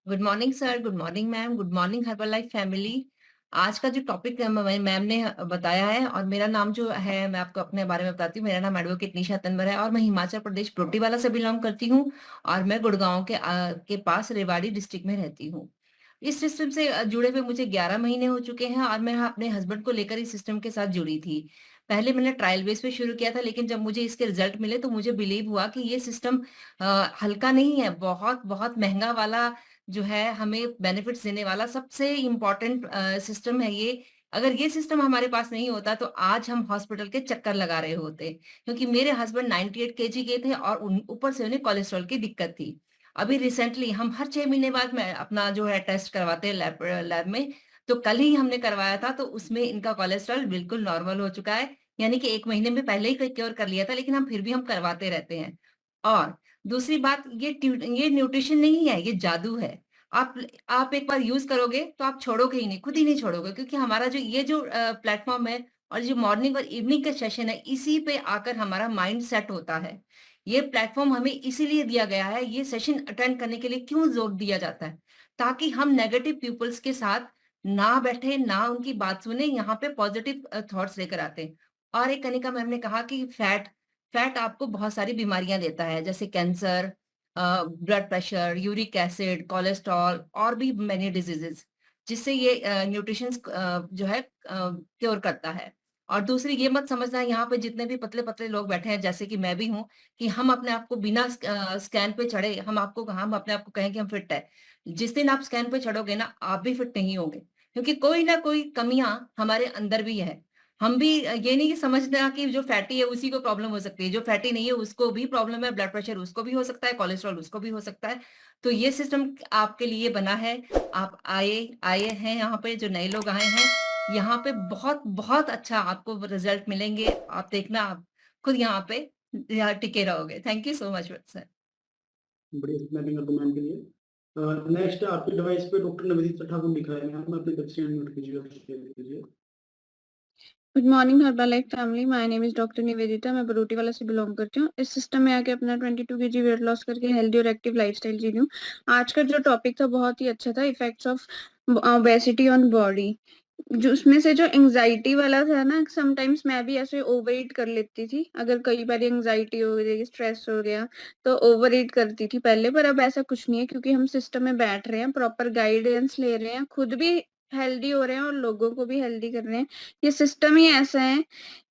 Good morning sir, good morning ma'am, good morning herbal life family. आज का जो टॉपिक मैम ने बताया है, और मेरा नाम जो है, मैं आपको अपने बारे में बताती हूँ। मेरा नाम एडवोकेट निशा तनवर है और मैं हिमाचल प्रदेश प्रोटीवाला से बिलोंग करती हूँ, और मैं गुड़गांव के पास रेवाड़ी डिस्ट्रिक्ट में रहती हूँ। इस सिस्टम से जुड़े हुए मुझे 11 महीने हो चुके हैं, और मैं अपने हस्बैंड को लेकर इस सिस्टम के साथ जुड़ी थी। पहले मैंने ट्रायल बेस पे शुरू किया था, लेकिन जब मुझे इसके रिजल्ट मिले तो मुझे बिलीव हुआ कि ये सिस्टम हल्का नहीं है, बहुत बहुत महंगा वाला जो है, हमें बेनिफिट्स देने वाला सबसे इम्पोर्टेंट सिस्टम है ये। अगर ये सिस्टम हमारे पास नहीं होता तो आज हम हॉस्पिटल के चक्कर लगा रहे होते, क्योंकि मेरे हस्बैंड 98 केजी के थे और ऊपर से उन्हें कोलेस्ट्रॉल की दिक्कत थी। अभी रिसेंटली हम हर 6 महीने बाद मैं अपना जो है टेस्ट करवाते हैं लैब में, तो कल ही हमने करवाया था, तो उसमें इनका कोलेस्ट्रॉल बिल्कुल नॉर्मल हो चुका है। यानी कि 1 महीने में पहले ही क्योर कर लिया था, लेकिन हम फिर भी हम करवाते रहते हैं। और दूसरी बात, ये न्यूट्रिशन नहीं है, ये जादू है। आप आप एक बार यूज़ करोगे तो आप छोड़ोगे ही नहीं, खुद ही नहीं छोड़ोगे, क्योंकि हमारा जो प्लेटफ़ॉर्म है और जो मॉर्निंग और इवनिंग का सेशन है, इसी पे आकर हमारा माइंड सेट होता है। ये प्लेटफ़ॉर्म हमें इसीलिए दिया गया है, ये सेशन अटेंड करने के लिए क्यों ज़ोर दिया जाता है? ताकि हम नेगेटिव पीपल्स के साथ ना बैठे, ना उनकी बात सुने, यहाँ पे पॉज़िटिव थॉट्स लेकर आते हैं। और एक कनिका मैम ने कहा कि फैट आपको बहुत सारी बीमारियाँ देता है, जैसे cancer, blood pressure, uric acid, cholesterol और भी मेनी डिजीजेस, जिससे ये न्यूट्रिशंस जो है क्योर करता है। और दूसरी ये मत समझना, यहाँ पे जितने भी पतले-पतले लोग बैठे हैं, जैसे कि मैं भी हूँ, कि हम अपने आप को बिना स्कैन पे चढ़े हम अपने आप को कहें कि हम फिट है। जिस दिन आप स्कैन पे चढ़ोगे ना, आप भी फिट नहीं होंगे, क्योंकि कोई ना कोई कमियाँ हमारे अंदर भी है। हम भी ये नहीं समझना कि जो फैटी है उसी को प्रॉब्लम हो सकती है, जो फैटी नहीं है उसको भी प्रॉब्लम है, ब्लड प्रेशर उसको भी हो सकता है, कोलेस्ट्रॉल उसको भी हो सकता है। तो ये सिस्टम आपके लिए बना है। आप आए आए हैं यहाँ पे, जो नए लोग आए हैं, यहाँ पे बहुत बहुत अच्छा आपको रिजल्ट मिलेंगे। आप देखना, आप खुद यहाँ पे टिके रहोगे। Thank you so much sir. बढ़िया स्नैपिंग कर दो मैम के लिए। नेक्स्ट आपकी डिवाइस पे डॉक्टर नवदीप ठाकुर लिखा है मैम, अपने बच्चे अनम्यूट कीजिए और शेयर कीजिए। Good morning Herbalife family, my name is doctor Nivedita. मैं बरोटीवाला से बिलोंग करती हूँ। इस सिस्टम में आके अपना 22 केजी वेट लॉस करके हेल्दी और एक्टिव लाइफस्टाइल जी रही हूँ। आज का जो टॉपिक था बहुत ही अच्छा था, effects of obesity on body. जो उसमें से जो एंजाइटी वाला था ना, समटाइम्स मैं भी ऐसे ओवर ईट कर लेती थी। अगर कई बार एंजाइटी हो गई, स्ट्रेस हो गया, तो ओवर ईट करती थी पहले, पर अब ऐसा कुछ नहीं है, क्योंकि हम सिस्टम में बैठ रहे हैं, प्रॉपर गाइडेंस ले रहे हैं, खुद भी हेल्दी हो रहे हैं और लोगों को भी हेल्दी कर रहे हैं। ये सिस्टम ही ऐसा है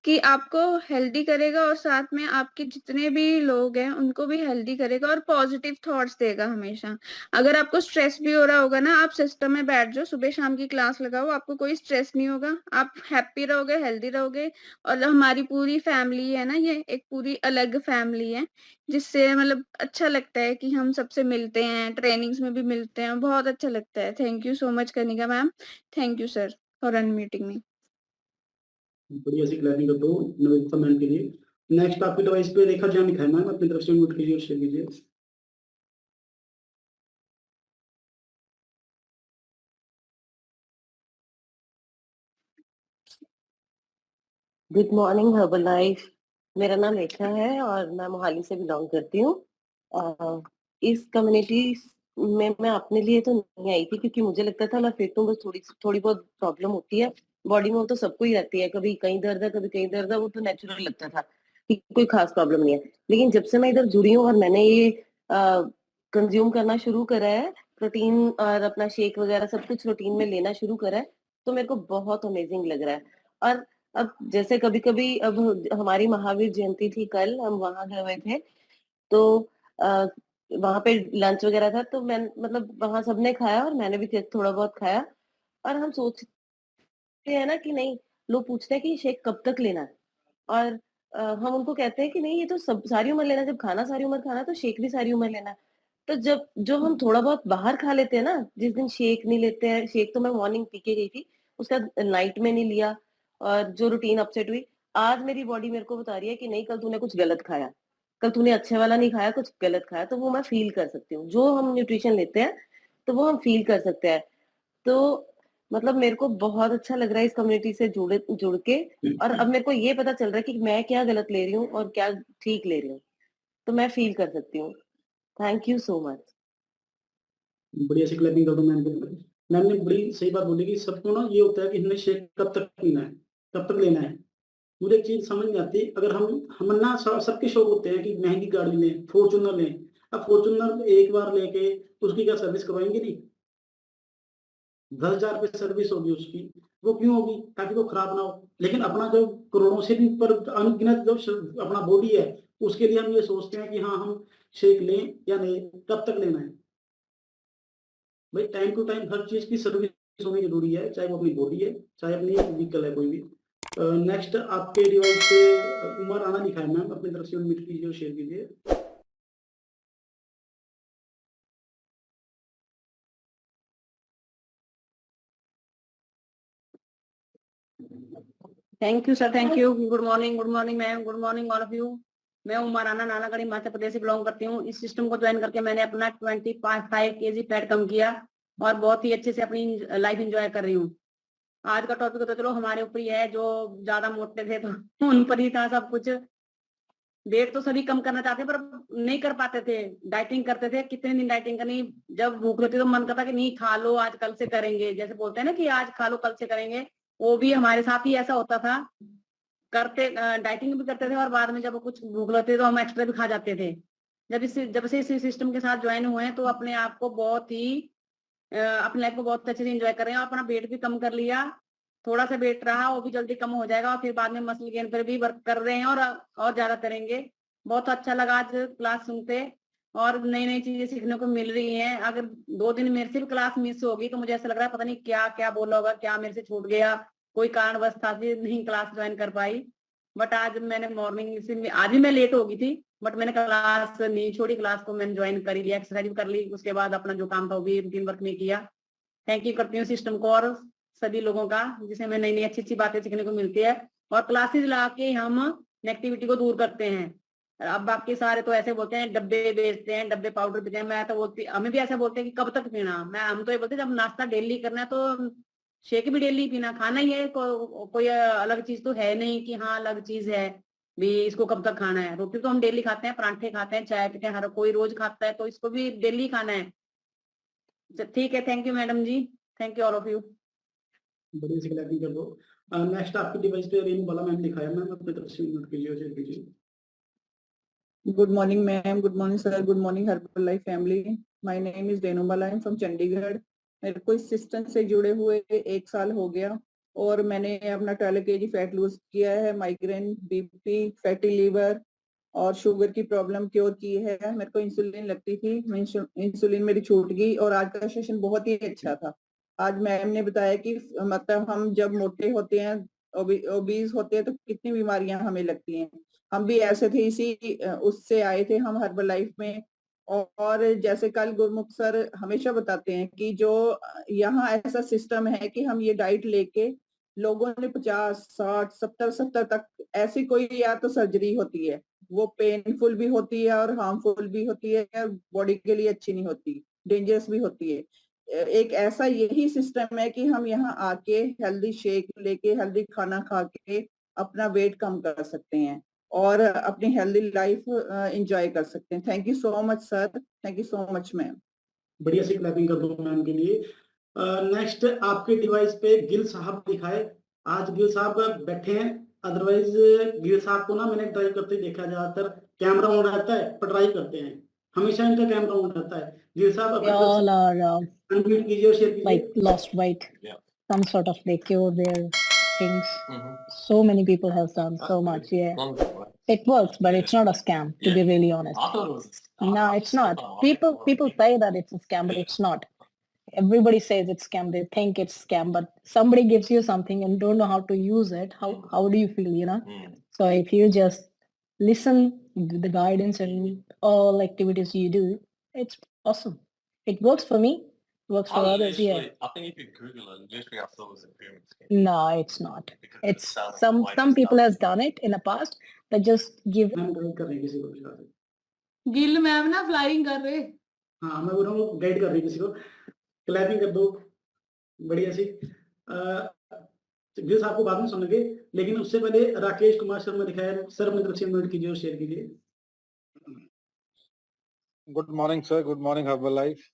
कि आपको हेल्दी करेगा और साथ में आपके जितने भी लोग हैं उनको भी हेल्दी करेगा और पॉजिटिव थॉट्स देगा हमेशा। अगर आपको स्ट्रेस भी हो रहा होगा ना, आप सिस्टम में बैठ जाओ, सुबह शाम की क्लास लगाओ, आपको कोई स्ट्रेस नहीं होगा, आप हैप्पी रहोगे, हेल्दी रहोगे। और हमारी पूरी फैमिली है ना, ये एक पूरी अलग फैमिली है, जिससे मतलब अच्छा लगता है कि हम सबसे मिलते हैं, ट्रेनिंग्स में भी मिलते हैं, बहुत अच्छा लगता है। Thank you so much Kanika ma'am. Thank you sir for unmuting me. बढ़िया सी क्लैपिंग कर दो नवदीप मैम के लिए। नेक्स्ट आपकी डिवाइस पे रेखा जैन लिखा है मैम, अपनी तरफ से अनम्यूट कीजिए और शेयर कीजिए। Good morning Herbalife. मेरा नाम रेखा है और मैं मोहाली से बिलोंग करती हूँ। इस कम्युनिटी में मैं अपने लिए तो नहीं आई थी, क्योंकि मुझे लगता था मैं फिट हूँ, बस थोड़ी थोड़ी बहुत प्रॉब्लम होती है बॉडी में, वो तो सबको ही रहती है, कभी कहीं दर्द है कभी कहीं दर्द है, वो तो नेचुरल लगता था कि कोई खास प्रॉब्लम नहीं है। लेकिन जब से मैं इधर जुड़ी हूँ और मैंने ये कंज्यूम करना शुरू करा है, प्रोटीन और अपना शेक वगैरह सब कुछ रूटीन में लेना शुरू करा है, तो मेरे को बहुत अमेजिंग लग रहा है। और अब जैसे कभी कभी, अब हमारी महावीर जयंती थी कल, हम वहां गए हुए थे, तो वहां पे लंच वगैरह था, तो मैं मतलब वहां सबने खाया और मैंने भी थोड़ा बहुत खाया। और हम सोचते हैं ना कि नहीं, लोग पूछते हैं कि शेक कब तक लेना है, और हम उनको कहते हैं कि नहीं, ये तो सब सारी उम्र लेना है, जब खाना सारी उम्र खाना है, तो शेक भी सारी उम्र लेना है। तो जब जो हम थोड़ा बहुत बाहर खा लेते हैं ना, जिस दिन शेक नहीं लेते हैं, शेक तो मैं मॉर्निंग पी के गई थी, उसका नाइट में नहीं लिया, और जो रूटीन अपसेट हुई, आज मेरी बॉडी मेरे को बता रही है कि नहीं, कल तूने कुछ गलत खाया, कल तूने अच्छे वाला नहीं खाया, कुछ गलत खाया, तो वो मैं फील कर सकती हूँ। जो हम न्यूट्रिशन लेते हैं तो वो हम फील कर सकते हैं। तो मतलब मेरे को बहुत अच्छा लग रहा है इस कम्युनिटी से जुड़ के, और अब मेरे को ये पता चल रहा है कि मैं क्या गलत ले रही हूँ और क्या ठीक ले रही हूँ, तो मैं फील कर सकती हूँ। Thank you so much. बढ़िया सी क्लैपिंग कर दो मैम के लिए। मैम ने बड़ी सही बात बोली कि सबको ना ये होता है कि हमने शेक कब तक पीना है, कब तक लेना है। मुझे एक चीज समझ नहीं आती, अगर हम ना सबके शौक होते हैं कि महंगी गाड़ी लें, फॉर्च्यूनर लें। अब फॉर्च्यूनर एक बार लेके उसकी क्या सर्विस करवाएंगे नहीं, 10,000 रुपये सर्विस होगी उसकी, वो क्यों होगी? ताकि वो खराब ना हो। लेकिन अपना जो करोड़ों से भी पर अनगिनत जो अपना बॉडी है, उसके लिए हम ये सोचते हैं कि हाँ हम शेक लें या नहीं, कब तक लेना है। भाई टाइम टू टाइम हर चीज की सर्विस होनी जरूरी है, चाहे वो अपनी बॉडी है, चाहे अपनी व्हीकल है कोई भी। नेक्स्ट आपके डिवाइस पे उमर आना लिखा है मैम, अपनी तरफ से अनम्यूट कीजिए और शेयर कीजिए। Thank you sir, thank you. Good morning ma'am, good morning all of you. मैं उमा राणा नालागढ़ हिमाचल प्रदेश से बिलोंग करती हूँ। इस सिस्टम को ज्वाइन करके मैंने अपना 25 kg फैट कम किया और बहुत ही अच्छे से अपनी लाइफ एंजॉय कर रही हूँ। आज का टॉपिक तो चलो हमारे ऊपर ही है, जो ज्यादा मोटे थे तो उन पर ही था सब कुछ। वेट तो सभी कम करना चाहते पर नहीं कर पाते थे। डाइटिंग करते थे, कितने दिन डाइटिंग करनी, जब भूख लगती तो मन करता कि नहीं खा लो, आज कल से करेंगे, जैसे बोलते हैं ना कि आज खा लो कल से करेंगे। वो भी हमारे साथ ही ऐसा होता था। करते डाइटिंग भी करते थे और बाद में जब कुछ भूख लगती तो हम एक्स्ट्रा भी खा जाते थे। जब से इस सिस्टम के साथ ज्वाइन हुए हैं तो अपने आप को बहुत ही अपनी लाइफ को बहुत अच्छे से एंजॉय कर रहे हैं और अपना वेट भी कम कर लिया। थोड़ा सा वेट रहा वो भी जल्दी कम हो जाएगा और फिर बाद में मसल गेन पर भी वर्क कर रहे हैं और ज्यादा करेंगे। बहुत अच्छा लगा आज क्लास सुनते और नई नई चीजें सीखने को मिल रही हैं। अगर 2 दिन मेरे से भी क्लास मिस होगी तो मुझे ऐसा लग रहा है पता नहीं क्या क्या बोला होगा, क्या मेरे से छूट गया, कोई कारणवश था कि नहीं क्लास ज्वाइन कर पाई। बट आज मैंने मॉर्निंग से, आज भी मैं लेट हो गई थी बट मैंने क्लास नहीं छोड़ी, क्लास को मैंने ज्वाइन कर ही लिया, एक्सरसाइज भी कर ली, उसके बाद अपना जो काम था वो भी रूटीन वर्क में किया। थैंक यू करती हूँ सिस्टम को और सभी लोगों का, जिससे हमें नई नई अच्छी अच्छी बातें सीखने को मिलती है और क्लासेस ला के हम नेगेटिविटी को दूर करते हैं। अब बाकी सारे तो ऐसे बोलते हैं डब्बे बेचते हैं, डब्बे पाउडर पीते हैं। मैं तो बोलती, हमें भी ऐसा बोलते हैं कि कब तक पीना। हम तो ये बोलते हैं जब नाश्ता डेली करना है तो शेक भी डेली पीना, खाना ही है, कोई अलग चीज तो है नहीं कि हाँ अलग चीज है भी इसको कब तक खाना है। रोटी तो हम डेली खाते हैं, परांठे खाते हैं, चाय पीते हैं, हर कोई रोज खाता है, तो इसको भी डेली खाना है। ठीक है, thank you madam ji, thank you all of you. बढ़िया से क्लैपिंग कर दो। नेक्स्ट आपकी डिवाइस पे रेनू बाला मैम लिखा है मैम, अपनी तरफ से अनम्यूट कीजिए और शेयर कीजिए। Good morning, ma'am. Good morning, sir. Good morning, Herbalife family. My name is Renu Bala. I'm from Chandigarh. मेरे को इस सिस्टम से जुड़े हुए 1 साल हो गया और मैंने अपना 12 kg फैट लूज किया है। माइग्रेन, बीपी, फैटी लीवर और शुगर की प्रॉब्लम क्योर की है। मेरे को इंसुलिन लगती थी, इंसुलिन मेरी छूट गई और आज का सेशन बहुत ही अच्छा था। आज मैम ने बताया कि मतलब हम जब मोटे होते हैं, ओबीज होते हैं तो कितनी बीमारियां हमें लगती हैं। हम भी ऐसे थे, इसी उससे आए थे हम हर्बल लाइफ में। और जैसे कल गुरमुख सर हमेशा बताते हैं कि जो यहाँ ऐसा सिस्टम है कि हम ये डाइट लेके लोगों ने 50, 60, 70 तक, ऐसी कोई या तो सर्जरी होती है, वो पेनफुल भी होती है और हार्मफुल भी होती है और बॉडी के लिए अच्छी नहीं होती, डेंजरस भी होती है। एक ऐसा यही सिस्टम है कि हम यहाँ आके हेल्दी शेक लेके, हेल्दी खाना खा के अपना वेट कम कर सकते हैं और अपनी हेल्दी लाइफ एंजॉय कर सकते हैं। Thank you so much sir, thank you so much ma'am. बढ़िया से क्लैपिंग कर दो मैम के लिए। नेक्स्ट आपके डिवाइस पे गिल साहब लिखा है। आज गिल साहब बैठे हैं, अदरवाइज गिल साहब को ना मैंने ड्राइव करते देखा, ज्यादातर कैमरा ऑन रहता है पर ड्राइव करते हैं, हमेशा इनका कैमरा ऑन रहता है। गिल साहब They all are अनम्यूट कीजिए और शेयर कीजिए। like lost weight. Yeah. Some sort of they cure their things. So many people have done so much. Yeah, Wonderful. it works, but it's not a scam. To be really honest, I thought it was a scam. no, it's not. People say that it's a scam, but it's not. Everybody says it's scam. They think it's scam, but somebody gives you something and don't know how to use it. How do you feel? You know. Mm. So if you just listen to the guidance and all activities you do, it's awesome. It works for me. Works for others. Yeah. I think if you Google it, literally I thought it was a pyramid scheme. No, it's not. Because it It's sounds some like some it's people done. has done it in the past, but just give ma'am guide कर रही है किसी को भी साथ। Gill ma'am ना flying कर रहे। हाँ मैं बोल रहा हूँ गाइड कर रही है किसी को, क्लैपिंग कर दो बढ़िया सी। गिल साहब को बाद में सुनेंगे, लेकिन उससे पहले राकेश कुमार शर्मा दिखाया सर, अपनी तरफ से अनम्यूट कीजिए और शेयर कीजिए। Good morning sir, good morning Herbalife.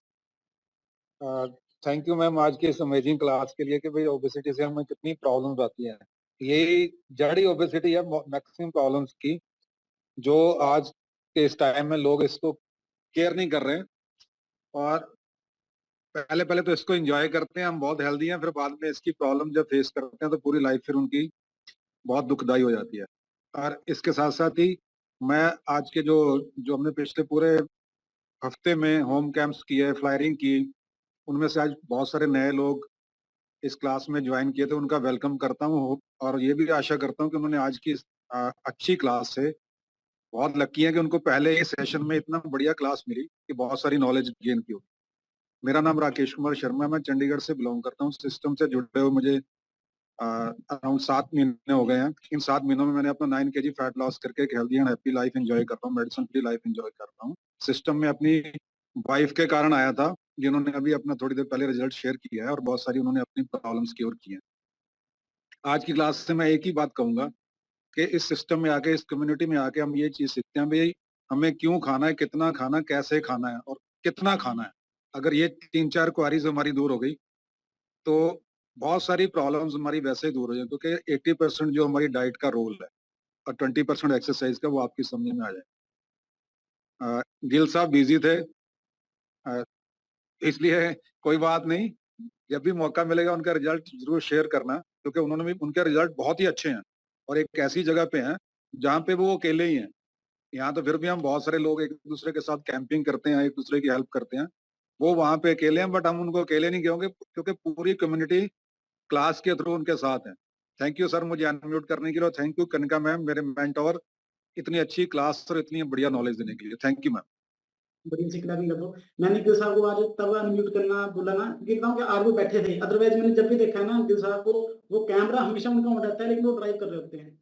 Thank you ma'am आज की इस अमेजिंग क्लास के लिए कि भाई ओबेसिटी से हमें कितनी प्रॉब्लम्स आती हैं। यही जड़ी ओबेसिटी है मैक्सिमम प्रॉब्लम्स की, जो आज के इस टाइम में लोग इसको केयर नहीं कर रहे हैं और पहले तो इसको एंजॉय करते हैं, हम बहुत हेल्दी हैं, फिर बाद में इसकी प्रॉब्लम जब फेस करते हैं तो पूरी लाइफ फिर उनकी बहुत दुखदाई हो जाती है। और इसके साथ साथ ही मैं आज के जो हमने पिछले पूरे हफ्ते में होम कैंप्स किए, फ्लायरिंग की, उनमें से आज बहुत सारे नए लोग इस क्लास में ज्वाइन किए थे उनका वेलकम करता हूँ और ये भी आशा करता हूँ कि उन्होंने आज की इस अच्छी क्लास से बहुत लकी है कि उनको पहले ही सेशन में इतना बढ़िया क्लास मिली कि बहुत सारी नॉलेज गेन की होगी। मेरा नाम राकेश कुमार शर्मा है, मैं चंडीगढ़ से बिलोंग करता हूँ। सिस्टम से जुड़े हुए मुझे अराउंड 7 महीने हो गए हैं। इन 7 महीनों में मैंने अपना 9 kg फैट लॉस करके एक healthy and happy life enjoy कर रहा हूँ, मेडिसिन फ्री लाइफ एंजॉय कर रहा हूँ। सिस्टम में अपनी वाइफ के कारण आया था, जिन्होंने अभी अपना थोड़ी देर पहले रिजल्ट शेयर किया है और बहुत सारी उन्होंने अपनी प्रॉब्लम्स क्योर की हैं। आज की क्लास से मैं एक ही बात कहूंगा कि इस सिस्टम में आके, इस कम्युनिटी में आके हम ये चीज सीखते हैं भाई हमें क्यों खाना है, कितना खाना, कैसे खाना है और कितना खाना है। अगर ये 3-4 क्वारीज हमारी दूर हो गई तो बहुत सारी प्रॉब्लम्स हमारी वैसे ही दूर हो जाए, क्योंकि 80% जो हमारी डाइट का रोल है और 20% एक्सरसाइज का, वो आपकी समझ में आ जाए। गिल साहब बिजी थे, इसलिए कोई बात नहीं, जब भी मौका मिलेगा उनका रिजल्ट जरूर शेयर करना, क्योंकि उन्होंने भी, उनके रिजल्ट बहुत ही अच्छे हैं और एक ऐसी जगह पे हैं जहाँ पे वो अकेले ही हैं। यहाँ तो फिर भी हम बहुत सारे लोग एक दूसरे के साथ कैंपिंग करते हैं, एक दूसरे की हेल्प करते हैं। वो वहाँ पे अकेले हैं, बट हम उनको अकेले नहीं कहेंगे क्योंकि पूरी कम्युनिटी क्लास के थ्रू उनके साथ है। थैंक यू सर मुझे अनम्यूट करने के लिए, और थैंक यू कनिका मैम, मेरे मेंटोर, इतनी अच्छी क्लास और इतनी बढ़िया नॉलेज देने के लिए। Thank you ma'am. बढ़िया से क्लैपिंग कर दो। मैंने गिल साहब को आज तब अनम्यूट करना बोला ना, गिरता हूँ कि आज वो बैठे थे, अदरवाइज मैंने जब भी देखा है ना गिल साहब को, वो कैमरा हमेशा उनका ऑन रहता है लेकिन वो ड्राइव कर रहे होते हैं।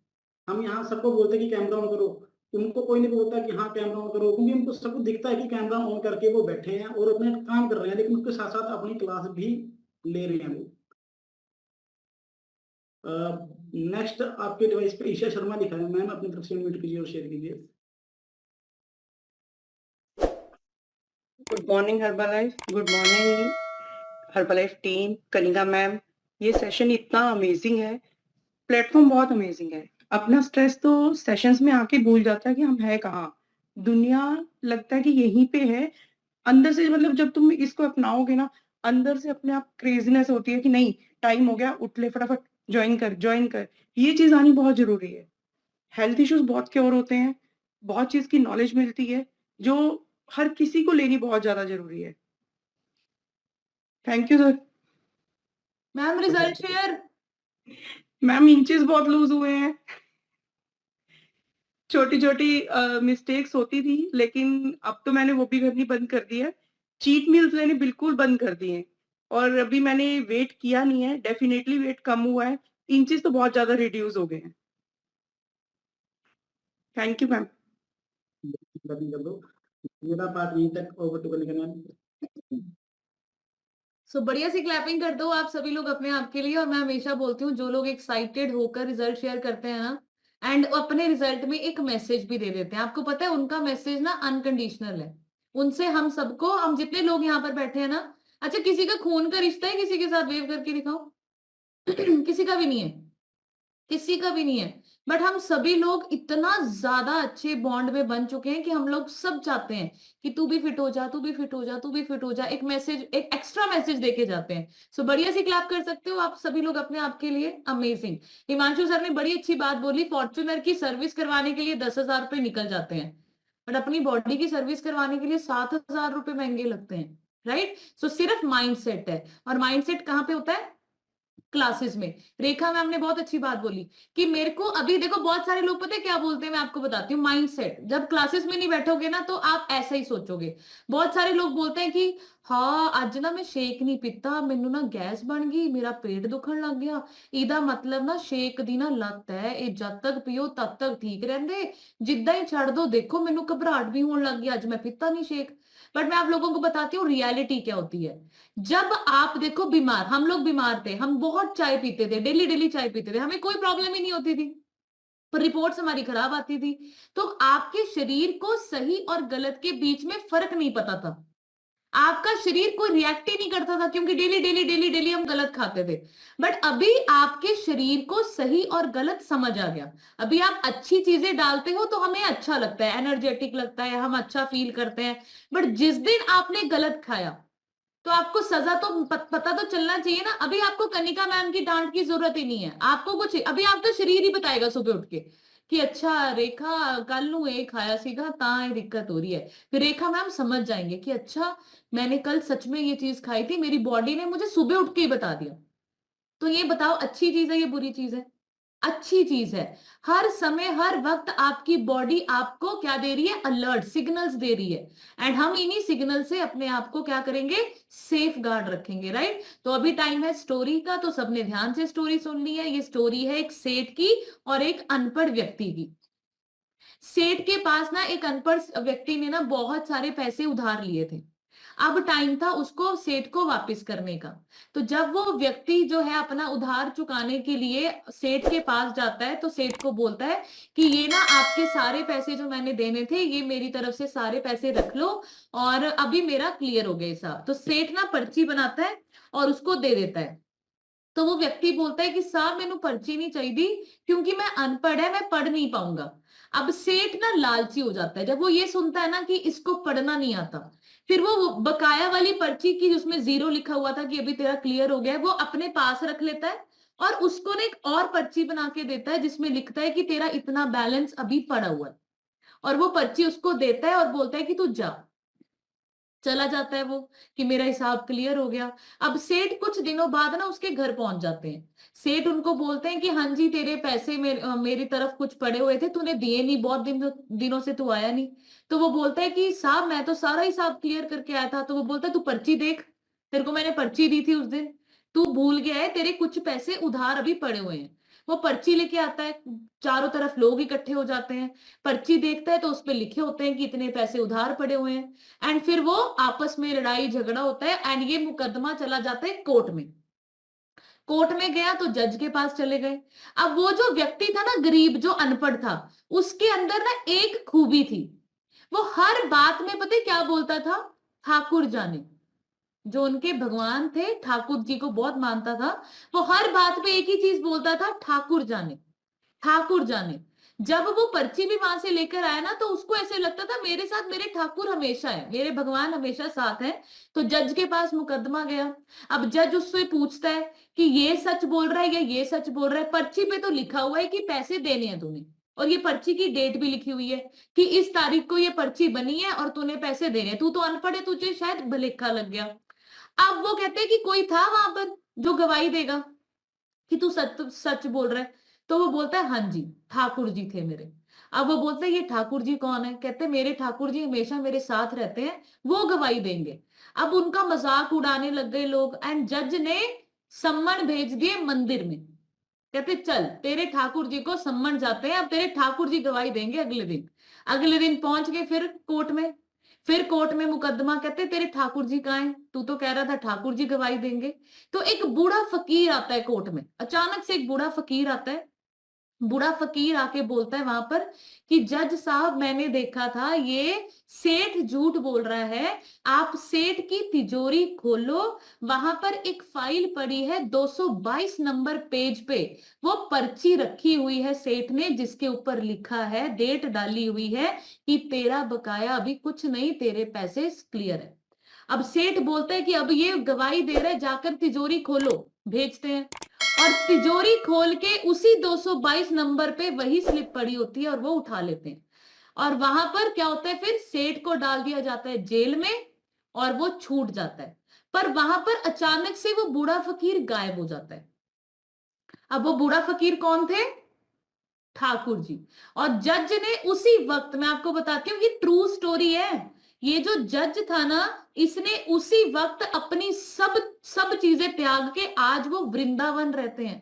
हम यहाँ सबको बोलते हैं कि कैमरा ऑन करो, उनको कोई नहीं बोलता कि हाँ कैमरा ऑन करो, क्योंकि उनको सबको दिखता है कि कैमरा ऑन करके वो बैठे हैं और अपने काम कर रहे हैं, लेकिन उसके साथ साथ अपनी क्लास भी ले रहे हैं वो। नेक्स्ट आपके डिवाइस पे ईशा शर्मा लिखा है, मैम अपनी तरफ से अनम्यूट कीजिए और शेयर कीजिए। Good morning Herbalife, good morning Herbalife team, Kanika ma'am. ये सेशन इतना अमेजिंग है, प्लेटफॉर्म बहुत अमेजिंग है। अपना स्ट्रेस तो सेशंस में आके भूल जाता है कि हम है कहाँ, दुनिया लगता है कि यहीं पे है। अंदर से मतलब जब तुम इसको अपनाओगे ना, अंदर से अपने आप क्रेजीनेस होती है कि नहीं टाइम हो गया, उठ ले फटाफट, ज्वाइन कर। ये चीज आनी बहुत जरूरी है। हेल्थ इश्यूज बहुत क्योर होते हैं, बहुत चीज की नॉलेज मिलती है जो हर किसी को लेनी बहुत ज्यादा जरूरी है। Thank you sir. Ma'am result share. Ma'am inches बहुत लूज हुए हैं, छोटी छोटी मिस्टेक्स होती थी, लेकिन अब तो मैंने वो भी करनी बंद कर दी है। चीट मील्स लेने बिल्कुल बंद कर दिए हैं और अभी मैंने वेट किया नहीं है, डेफिनेटली वेट कम हुआ है, इंचेस तो बहुत ज्यादा रिड्यूस हो गए हैं। Thank you ma'am. क्लैपिंग कर दो। मेरा पार्ट यहीं तक, ओवर टू कनिका मैम। सो बढ़िया सी क्लैपिंग कर दो आप सभी लोग अपने आप के लिए। और मैं हमेशा बोलती हूँ जो लोग एक्साइटेड होकर रिजल्ट शेयर करते हैं ना, एंड अपने रिजल्ट में एक मैसेज भी दे देते हैं, आपको पता है उनका मैसेज ना अनकंडीशनल है। उनसे हम सबको, हम जितने लोग यहाँ पर बैठे हैं ना, अच्छा किसी का खून का रिश्ता है किसी के साथ? वेव करके दिखाओ। किसी का भी नहीं है, किसी का भी नहीं है। बट हम सभी लोग इतना ज्यादा अच्छे बॉन्ड में बन चुके हैं कि हम लोग सब चाहते हैं कि तू भी फिट हो जा, तू भी फिट हो जा, तू भी फिट हो जा, एक मैसेज, एक एक्स्ट्रा मैसेज देके जाते हैं। सो बढ़िया सी क्लैप कर सकते हो आप सभी लोग अपने आप के लिए। अमेजिंग। हिमांशु सर ने बड़ी अच्छी बात बोली, फॉर्च्यूनर की सर्विस करवाने के लिए 10,000 रुपए निकल जाते हैं, बट अपनी बॉडी की सर्विस करवाने के लिए 7,000 रुपए महंगे लगते हैं, राइट? सो सिर्फ माइंडसेट है, और माइंडसेट कहाँ पे होता है? क्लासेस में। रेखा मैम ने बहुत अच्छी बात बोली कि मेरे को अभी देखो, बहुत सारे लोग पता है क्या बोलते हैं, मैं आपको बताती हूँ। माइंडसेट, जब क्लासेस में नहीं बैठोगे ना तो आप ऐसा ही सोचोगे। बहुत सारे लोग बोलते हैं कि हाँ ਅੱਜ ना मैं शेक नहीं पीता, मैनू ना गैस बन गई, मेरा पेट दुखन लग गया। ਇਹਦਾ मतलब ना शेक दी ना लत है, ਇਹ जद तक पियो तद तक ठीक रहंदे, जिद्दां ही छड़ दो देखो मैनू घबराहट भी होने लग गई, आज मैं पीता नहीं शेक। बट मैं आप लोगों को बताती हूँ रियलिटी क्या होती है। जब आप देखो बीमार, हम लोग बीमार थे, हम बहुत चाय पीते थे, डेली डेली चाय पीते थे, हमें कोई प्रॉब्लम ही नहीं होती थी, पर रिपोर्ट्स हमारी खराब आती थी। तो आपके शरीर को सही और गलत के बीच में फर्क नहीं पता था, आपका शरीर कोई रिएक्ट ही नहीं करता था, क्योंकि डेली डेली डेली डेली हम गलत खाते थे। बट अभी आपके शरीर को सही और गलत समझ आ गया। अभी आप अच्छी चीजें डालते हो तो हमें अच्छा लगता है, एनर्जेटिक लगता है, हम अच्छा फील करते हैं। बट जिस दिन आपने गलत खाया तो आपको सजा तो पता तो चलना चाहिए ना। अभी आपको कनिका मैम की डांट की जरूरत ही नहीं है, आपको कुछ, अभी आपका शरीर ही बताएगा सुबह उठ के कि अच्छा रेखा कल नू ये खाया सीगा ता ये दिक्कत हो रही है। फिर रेखा मैम समझ जाएंगे कि अच्छा मैंने कल सच में ये चीज खाई थी, मेरी बॉडी ने मुझे सुबह उठ के ही बता दिया। तो ये बताओ अच्छी चीज है ये बुरी चीज है? अच्छी चीज है। हर समय हर वक्त आपकी बॉडी आपको क्या दे रही है? अलर्ट सिग्नल्स दे रही है। एंड हम इन्हीं सिग्नल से अपने आप को क्या करेंगे? सेफ गार्ड रखेंगे, राइट? तो अभी टाइम है स्टोरी का, तो सबने ध्यान से स्टोरी सुननी है। ये स्टोरी है एक सेठ की और एक अनपढ़ व्यक्ति की। सेठ के पास ना एक अनपढ़ व्यक्ति ने ना बहुत सारे पैसे उधार लिए थे। अब टाइम था उसको सेठ को वापस करने का। तो जब वो व्यक्ति जो है अपना उधार चुकाने के लिए सेठ के पास जाता है, तो सेठ को बोलता है कि ये ना आपके सारे पैसे जो मैंने देने थे, ये मेरी तरफ से सारे पैसे रख लो और अभी मेरा क्लियर हो गया हिसाब। तो सेठ ना पर्ची बनाता है और उसको दे देता है। तो वो व्यक्ति बोलता है कि साहब मैनू पर्ची नहीं चाहिए क्योंकि मैं अनपढ़ है, मैं पढ़ नहीं पाऊंगा। अब सेठ ना लालची हो जाता है जब वो ये सुनता है ना कि इसको पढ़ना नहीं आता। फिर वो बकाया वाली पर्ची की जिसमें 0 लिखा हुआ था कि अभी तेरा क्लियर हो गया है, वो अपने पास रख लेता है और उसको ना एक और पर्ची बना के देता है जिसमें लिखता है कि तेरा इतना बैलेंस अभी पड़ा हुआ है। और वो पर्ची उसको देता है और बोलता है कि तू जा। चला जाता है वो कि मेरा हिसाब क्लियर हो गया। अब सेठ कुछ दिनों बाद ना उसके घर पहुंच जाते हैं। सेठ उनको बोलते हैं कि हाँ जी तेरे पैसे मेरी तरफ कुछ पड़े हुए थे, तूने दिए नहीं, बहुत दिनों से तू आया नहीं। तो वो बोलता है कि साहब मैं तो सारा हिसाब क्लियर करके आया था। तो वो बोलता है तू पर्ची देख, तेरे को मैंने पर्ची दी थी उस दिन, तू भूल गया है, तेरे कुछ पैसे उधार अभी पड़े हुए हैं। वो पर्ची लेके आता है, चारों तरफ लोग इकट्ठे हो जाते हैं। पर्ची देखता है तो उस पर लिखे होते हैं कि इतने पैसे उधार पड़े हुए हैं। एंड फिर वो आपस में लड़ाई झगड़ा होता है एंड ये मुकदमा चला जाता है कोर्ट में। कोर्ट में गया तो जज के पास चले गए। अब वो जो व्यक्ति था ना गरीब जो अनपढ़ था, उसके अंदर ना एक खूबी थी। वो हर बात में पता है क्या बोलता था? ठाकुर जाने। जो उनके भगवान थे ठाकुर जी को बहुत मानता था। वो हर बात पे एक ही चीज बोलता था, ठाकुर जाने, ठाकुर जाने। जब वो पर्ची भी वहां से लेकर आया ना तो उसको ऐसे लगता था मेरे साथ मेरे ठाकुर हमेशा है, मेरे भगवान हमेशा साथ है। तो जज के पास मुकदमा गया। अब जज उससे पूछता है कि ये सच बोल रहा है या ये सच बोल रहा है? पर्ची पे तो लिखा हुआ है कि पैसे देने हैं तूने, और ये पर्ची की डेट भी लिखी हुई है कि इस तारीख को ये पर्ची बनी है और तूने पैसे देने हैं। तू तो अनपढ़ है, तुझे शायद भलेखा लग गया। अब वो कहते हैं कि कोई था वहां पर जो गवाही देगा कि तू सच सच बोल रहा है? तो वो बोलता है हाँ जी ठाकुर जी थे मेरे। अब वो बोलते हैं ये ठाकुर जी कौन है? कहते हैं मेरे ठाकुर जी हमेशा मेरे साथ रहते हैं, वो गवाही देंगे। अब उनका मजाक उड़ाने लग गए लोग एंड जज ने सम्मन भेज दिए मंदिर में। कहते चल तेरे ठाकुर जी को सम्मन जाते हैं, अब तेरे ठाकुर जी गवाही देंगे अगले दिन। अगले दिन पहुंच गए फिर कोर्ट में। फिर कोर्ट में मुकदमा, कहते तेरे ठाकुर जी कहाँ हैं? तू तो कह रहा था ठाकुर जी गवाही देंगे। तो एक बूढ़ा फकीर आता है कोर्ट में, अचानक से एक बूढ़ा फकीर आता है। बूढ़ा फकीर आके बोलता है वहां पर कि जज साहब मैंने देखा था ये सेठ झूठ बोल रहा है, आप सेठ की तिजोरी खोलो, वहां पर एक फाइल पड़ी है 222 नंबर पेज पे, वो पर्ची रखी हुई है सेठ ने जिसके ऊपर लिखा है, डेट डाली हुई है कि तेरा बकाया अभी कुछ नहीं, तेरे पैसे क्लियर है। अब सेठ बोलता है कि अब ये गवाही दे रहे, जाकर तिजोरी खोलो। भेजते हैं और तिजोरी खोल के उसी 222 नंबर पे वही स्लिप पड़ी होती है और वो उठा लेते हैं। और वहां पर क्या होता है, फिर सेठ को डाल दिया जाता है जेल में और वो छूट जाता है। पर वहां पर अचानक से वो बूढ़ा फकीर गायब हो जाता है। अब वो बूढ़ा फकीर कौन थे? ठाकुर जी। और जज ने उसी वक्त, मैं आपको बताती हूँ ये ट्रू स्टोरी है, ये जो जज था ना इसने उसी वक्त अपनी सब चीजें त्याग के आज वो वृंदावन रहते हैं।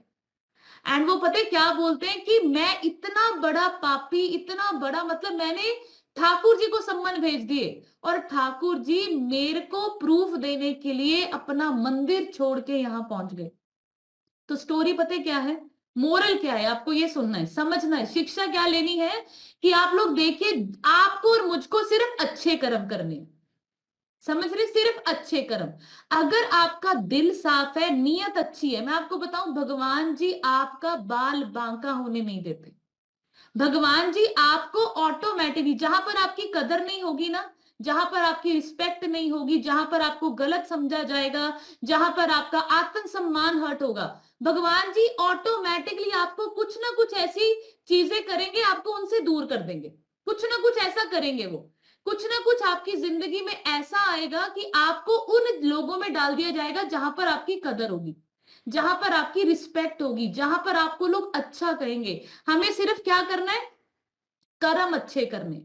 एंड वो पता है क्या बोलते हैं कि मैं इतना बड़ा पापी, इतना बड़ा, मतलब मैंने ठाकुर जी को सम्मन भेज दिए और ठाकुर जी मेरे को प्रूफ देने के लिए अपना मंदिर छोड़ के यहां पहुंच गए। तो स्टोरी पता है क्या है, मोरल क्या है, आपको ये सुनना है, समझना है, शिक्षा क्या लेनी है कि आप लोग देखिए आपको और मुझको सिर्फ अच्छे कर्म करने हैं। समझ रहे? सिर्फ अच्छे कर्म। अगर आपका दिल साफ है, नीयत अच्छी है, मैं आपको बताऊं भगवान जी आपका बाल बांका होने नहीं देते। भगवान जी आपको ऑटोमेटिकली, जहां पर आपकी कदर नहीं होगी ना, जहां पर आपकी रिस्पेक्ट नहीं होगी, जहां पर आपको गलत समझा जाएगा, जहां पर आपका आत्मसम्मान हर्ट होगा, भगवान जी ऑटोमेटिकली आपको कुछ ना कुछ ऐसी चीजें करेंगे, आपको उनसे दूर कर देंगे। कुछ ना कुछ ऐसा करेंगे वो, कुछ ना कुछ आपकी जिंदगी में ऐसा आएगा कि आपको उन लोगों में डाल दिया जाएगा जहां पर आपकी कदर होगी। जहां पर आपकी रिस्पेक्ट होगी, जहां पर आपको लोग अच्छा कहेंगे। हमें सिर्फ क्या करना है, कर्म अच्छे करने,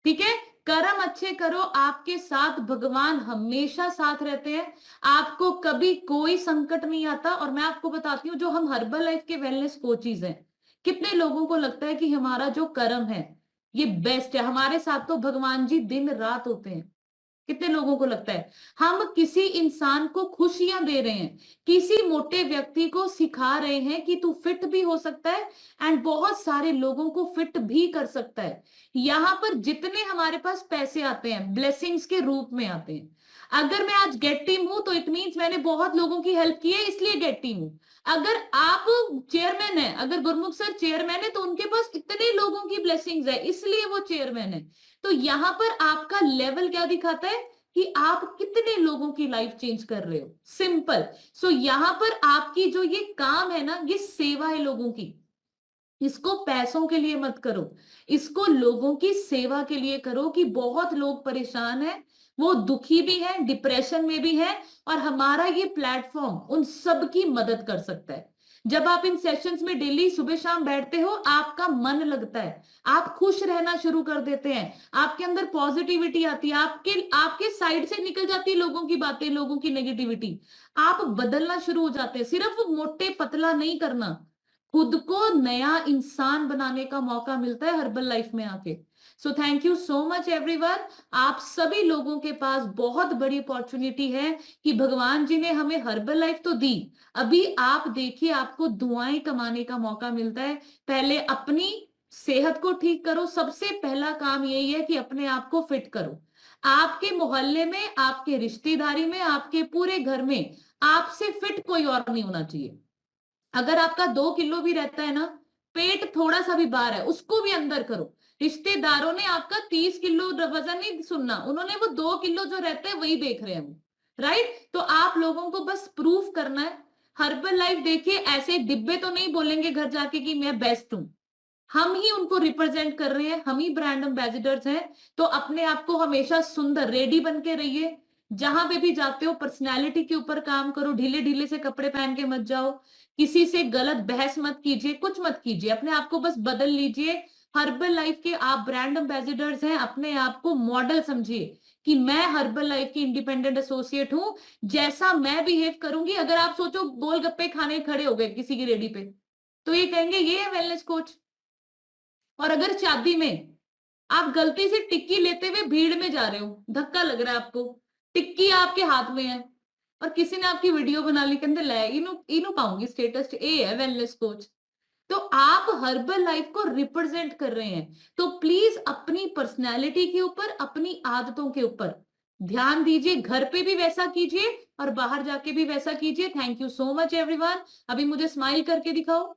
ठीक है। कर्म अच्छे करो, आपके साथ भगवान हमेशा साथ रहते हैं, आपको कभी कोई संकट नहीं आता। और मैं आपको बताती हूँ, जो हम हर्बल लाइफ के वेलनेस कोचीज हैं, कितने लोगों को लगता है कि हमारा जो कर्म है ये बेस्ट है, हमारे साथ तो भगवान जी दिन रात होते हैं। कितने लोगों को लगता है हम किसी इंसान को खुशियां दे रहे हैं, किसी मोटे व्यक्ति को सिखा रहे हैं कि तू फिट भी हो सकता है एंड बहुत सारे लोगों को फिट भी कर सकता है। यहां पर जितने हमारे पास पैसे आते हैं ब्लेसिंग्स के रूप में आते हैं। अगर मैं आज गेट टीम हूं तो इट मींस मैंने बहुत लोगों की हेल्प की है, इसलिए गेट टीम हूं। अगर आप चेयरमैन है, अगर गुरमुख सर चेयरमैन है, तो उनके पास इतने लोगों की ब्लेसिंग्स है, इसलिए वो चेयरमैन है। तो यहाँ पर आपका लेवल क्या दिखाता है कि आप कितने लोगों की लाइफ चेंज कर रहे हो, सिंपल। सो यहाँ पर आपकी जो ये काम है ना, ये सेवा है लोगों की। इसको पैसों के लिए मत करो, इसको लोगों की सेवा के लिए करो कि बहुत लोग परेशान हैं, वो दुखी भी हैं, डिप्रेशन में भी हैं, और हमारा ये प्लेटफॉर्म उन सब की मदद कर सकता है। जब आप इन सेशंस में डेली सुबह शाम बैठते हो, आपका मन लगता है, आप खुश रहना शुरू कर देते हैं, आपके अंदर पॉजिटिविटी आती है, आपके साइड से निकल जाती है लोगों की बातें, लोगों की नेगेटिविटी, आप बदलना शुरू हो जाते हैं। सिर्फ मोटे पतला नहीं करना, खुद को नया इंसान बनाने का मौका मिलता है हर्बल लाइफ में आके। So thank you so much everyone. आप सभी लोगों के पास बहुत बड़ी अपॉर्चुनिटी है कि भगवान जी ने हमें हर्बल लाइफ तो दी, अभी आप देखिए आपको दुआएं कमाने का मौका मिलता है। पहले अपनी सेहत को ठीक करो, सबसे पहला काम यही है कि अपने आप को फिट करो। आपके मोहल्ले में, आपके रिश्तेदारी में, आपके पूरे घर में आपसे फिट कोई और नहीं होना चाहिए। अगर आपका 2 किलो भी रहता है ना, पेट थोड़ा सा भी बाहर है, उसको भी अंदर करो। रिश्तेदारों ने आपका 30 किलो वजन नहीं सुनना, उन्होंने वो 2 किलो जो रहता है वही देख रहे हैं वो, राइट। तो आप लोगों को बस प्रूफ करना है। हर्बल लाइफ देखिए, ऐसे डिब्बे तो नहीं बोलेंगे घर जाके कि मैं बेस्ट हूं, हम ही उनको रिप्रेजेंट कर रहे हैं, हम ही ब्रांड एम्बेसडर्स हैं। तो अपने आप को हमेशा सुंदर रेडी बन के रहिए, जहां पे भी जाते हो पर्सनैलिटी के ऊपर काम करो, ढीले ढीले से कपड़े पहन के मत जाओ, किसी से गलत बहस मत कीजिए, कुछ मत कीजिए, अपने आप को बस बदल लीजिए। हर्बल लाइफ के आप ब्रांड एम्बेसडर्स हैं, अपने आप को मॉडल समझिए कि मैं हर्बल लाइफ की इंडिपेंडेंट एसोसिएट हूं, जैसा मैं बिहेव करूंगी। अगर आप सोचो गोलगप्पे खाने खड़े हो गए किसी की रेडी पे, तो ये कहेंगे ये है वेलनेस कोच। और अगर शादी में आप गलती से टिक्की लेते हुए भीड़ में जा रहे हो, धक्का लग रहा है आपको, टिक्की आपके हाथ में है और किसी ने आपकी वीडियो बना ली, कहते लै इनू पाऊंगी स्टेटस, ए है वेलनेस कोच, तो आप हर्बल लाइफ को रिप्रेजेंट कर रहे हैं। तो प्लीज अपनी पर्सनैलिटी के ऊपर, अपनी आदतों के ऊपर ध्यान दीजिए, घर पे भी वैसा कीजिए और बाहर जाके भी वैसा कीजिए। Thank you so much everyone. अभी मुझे स्माइल करके दिखाओ,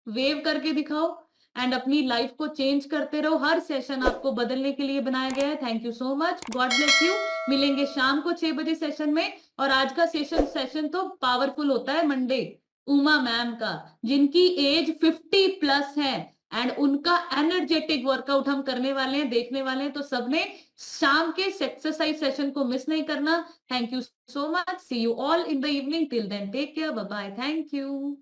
वेव करके दिखाओ, एंड अपनी लाइफ को चेंज करते रहो। हर सेशन आपको बदलने के लिए बनाया गया है। Thank you so much, God bless you. मिलेंगे शाम को 6 बजे सेशन में। और आज का सेशन तो पावरफुल होता है मंडे, उमा मैम का, जिनकी एज 50 प्लस है एंड उनका एनर्जेटिक वर्कआउट हम करने वाले हैं, देखने वाले हैं। तो सबने शाम के एक्सरसाइज सेशन को मिस नहीं करना। Thank you so much, see you all in the evening, till then take care, bye bye, thank you.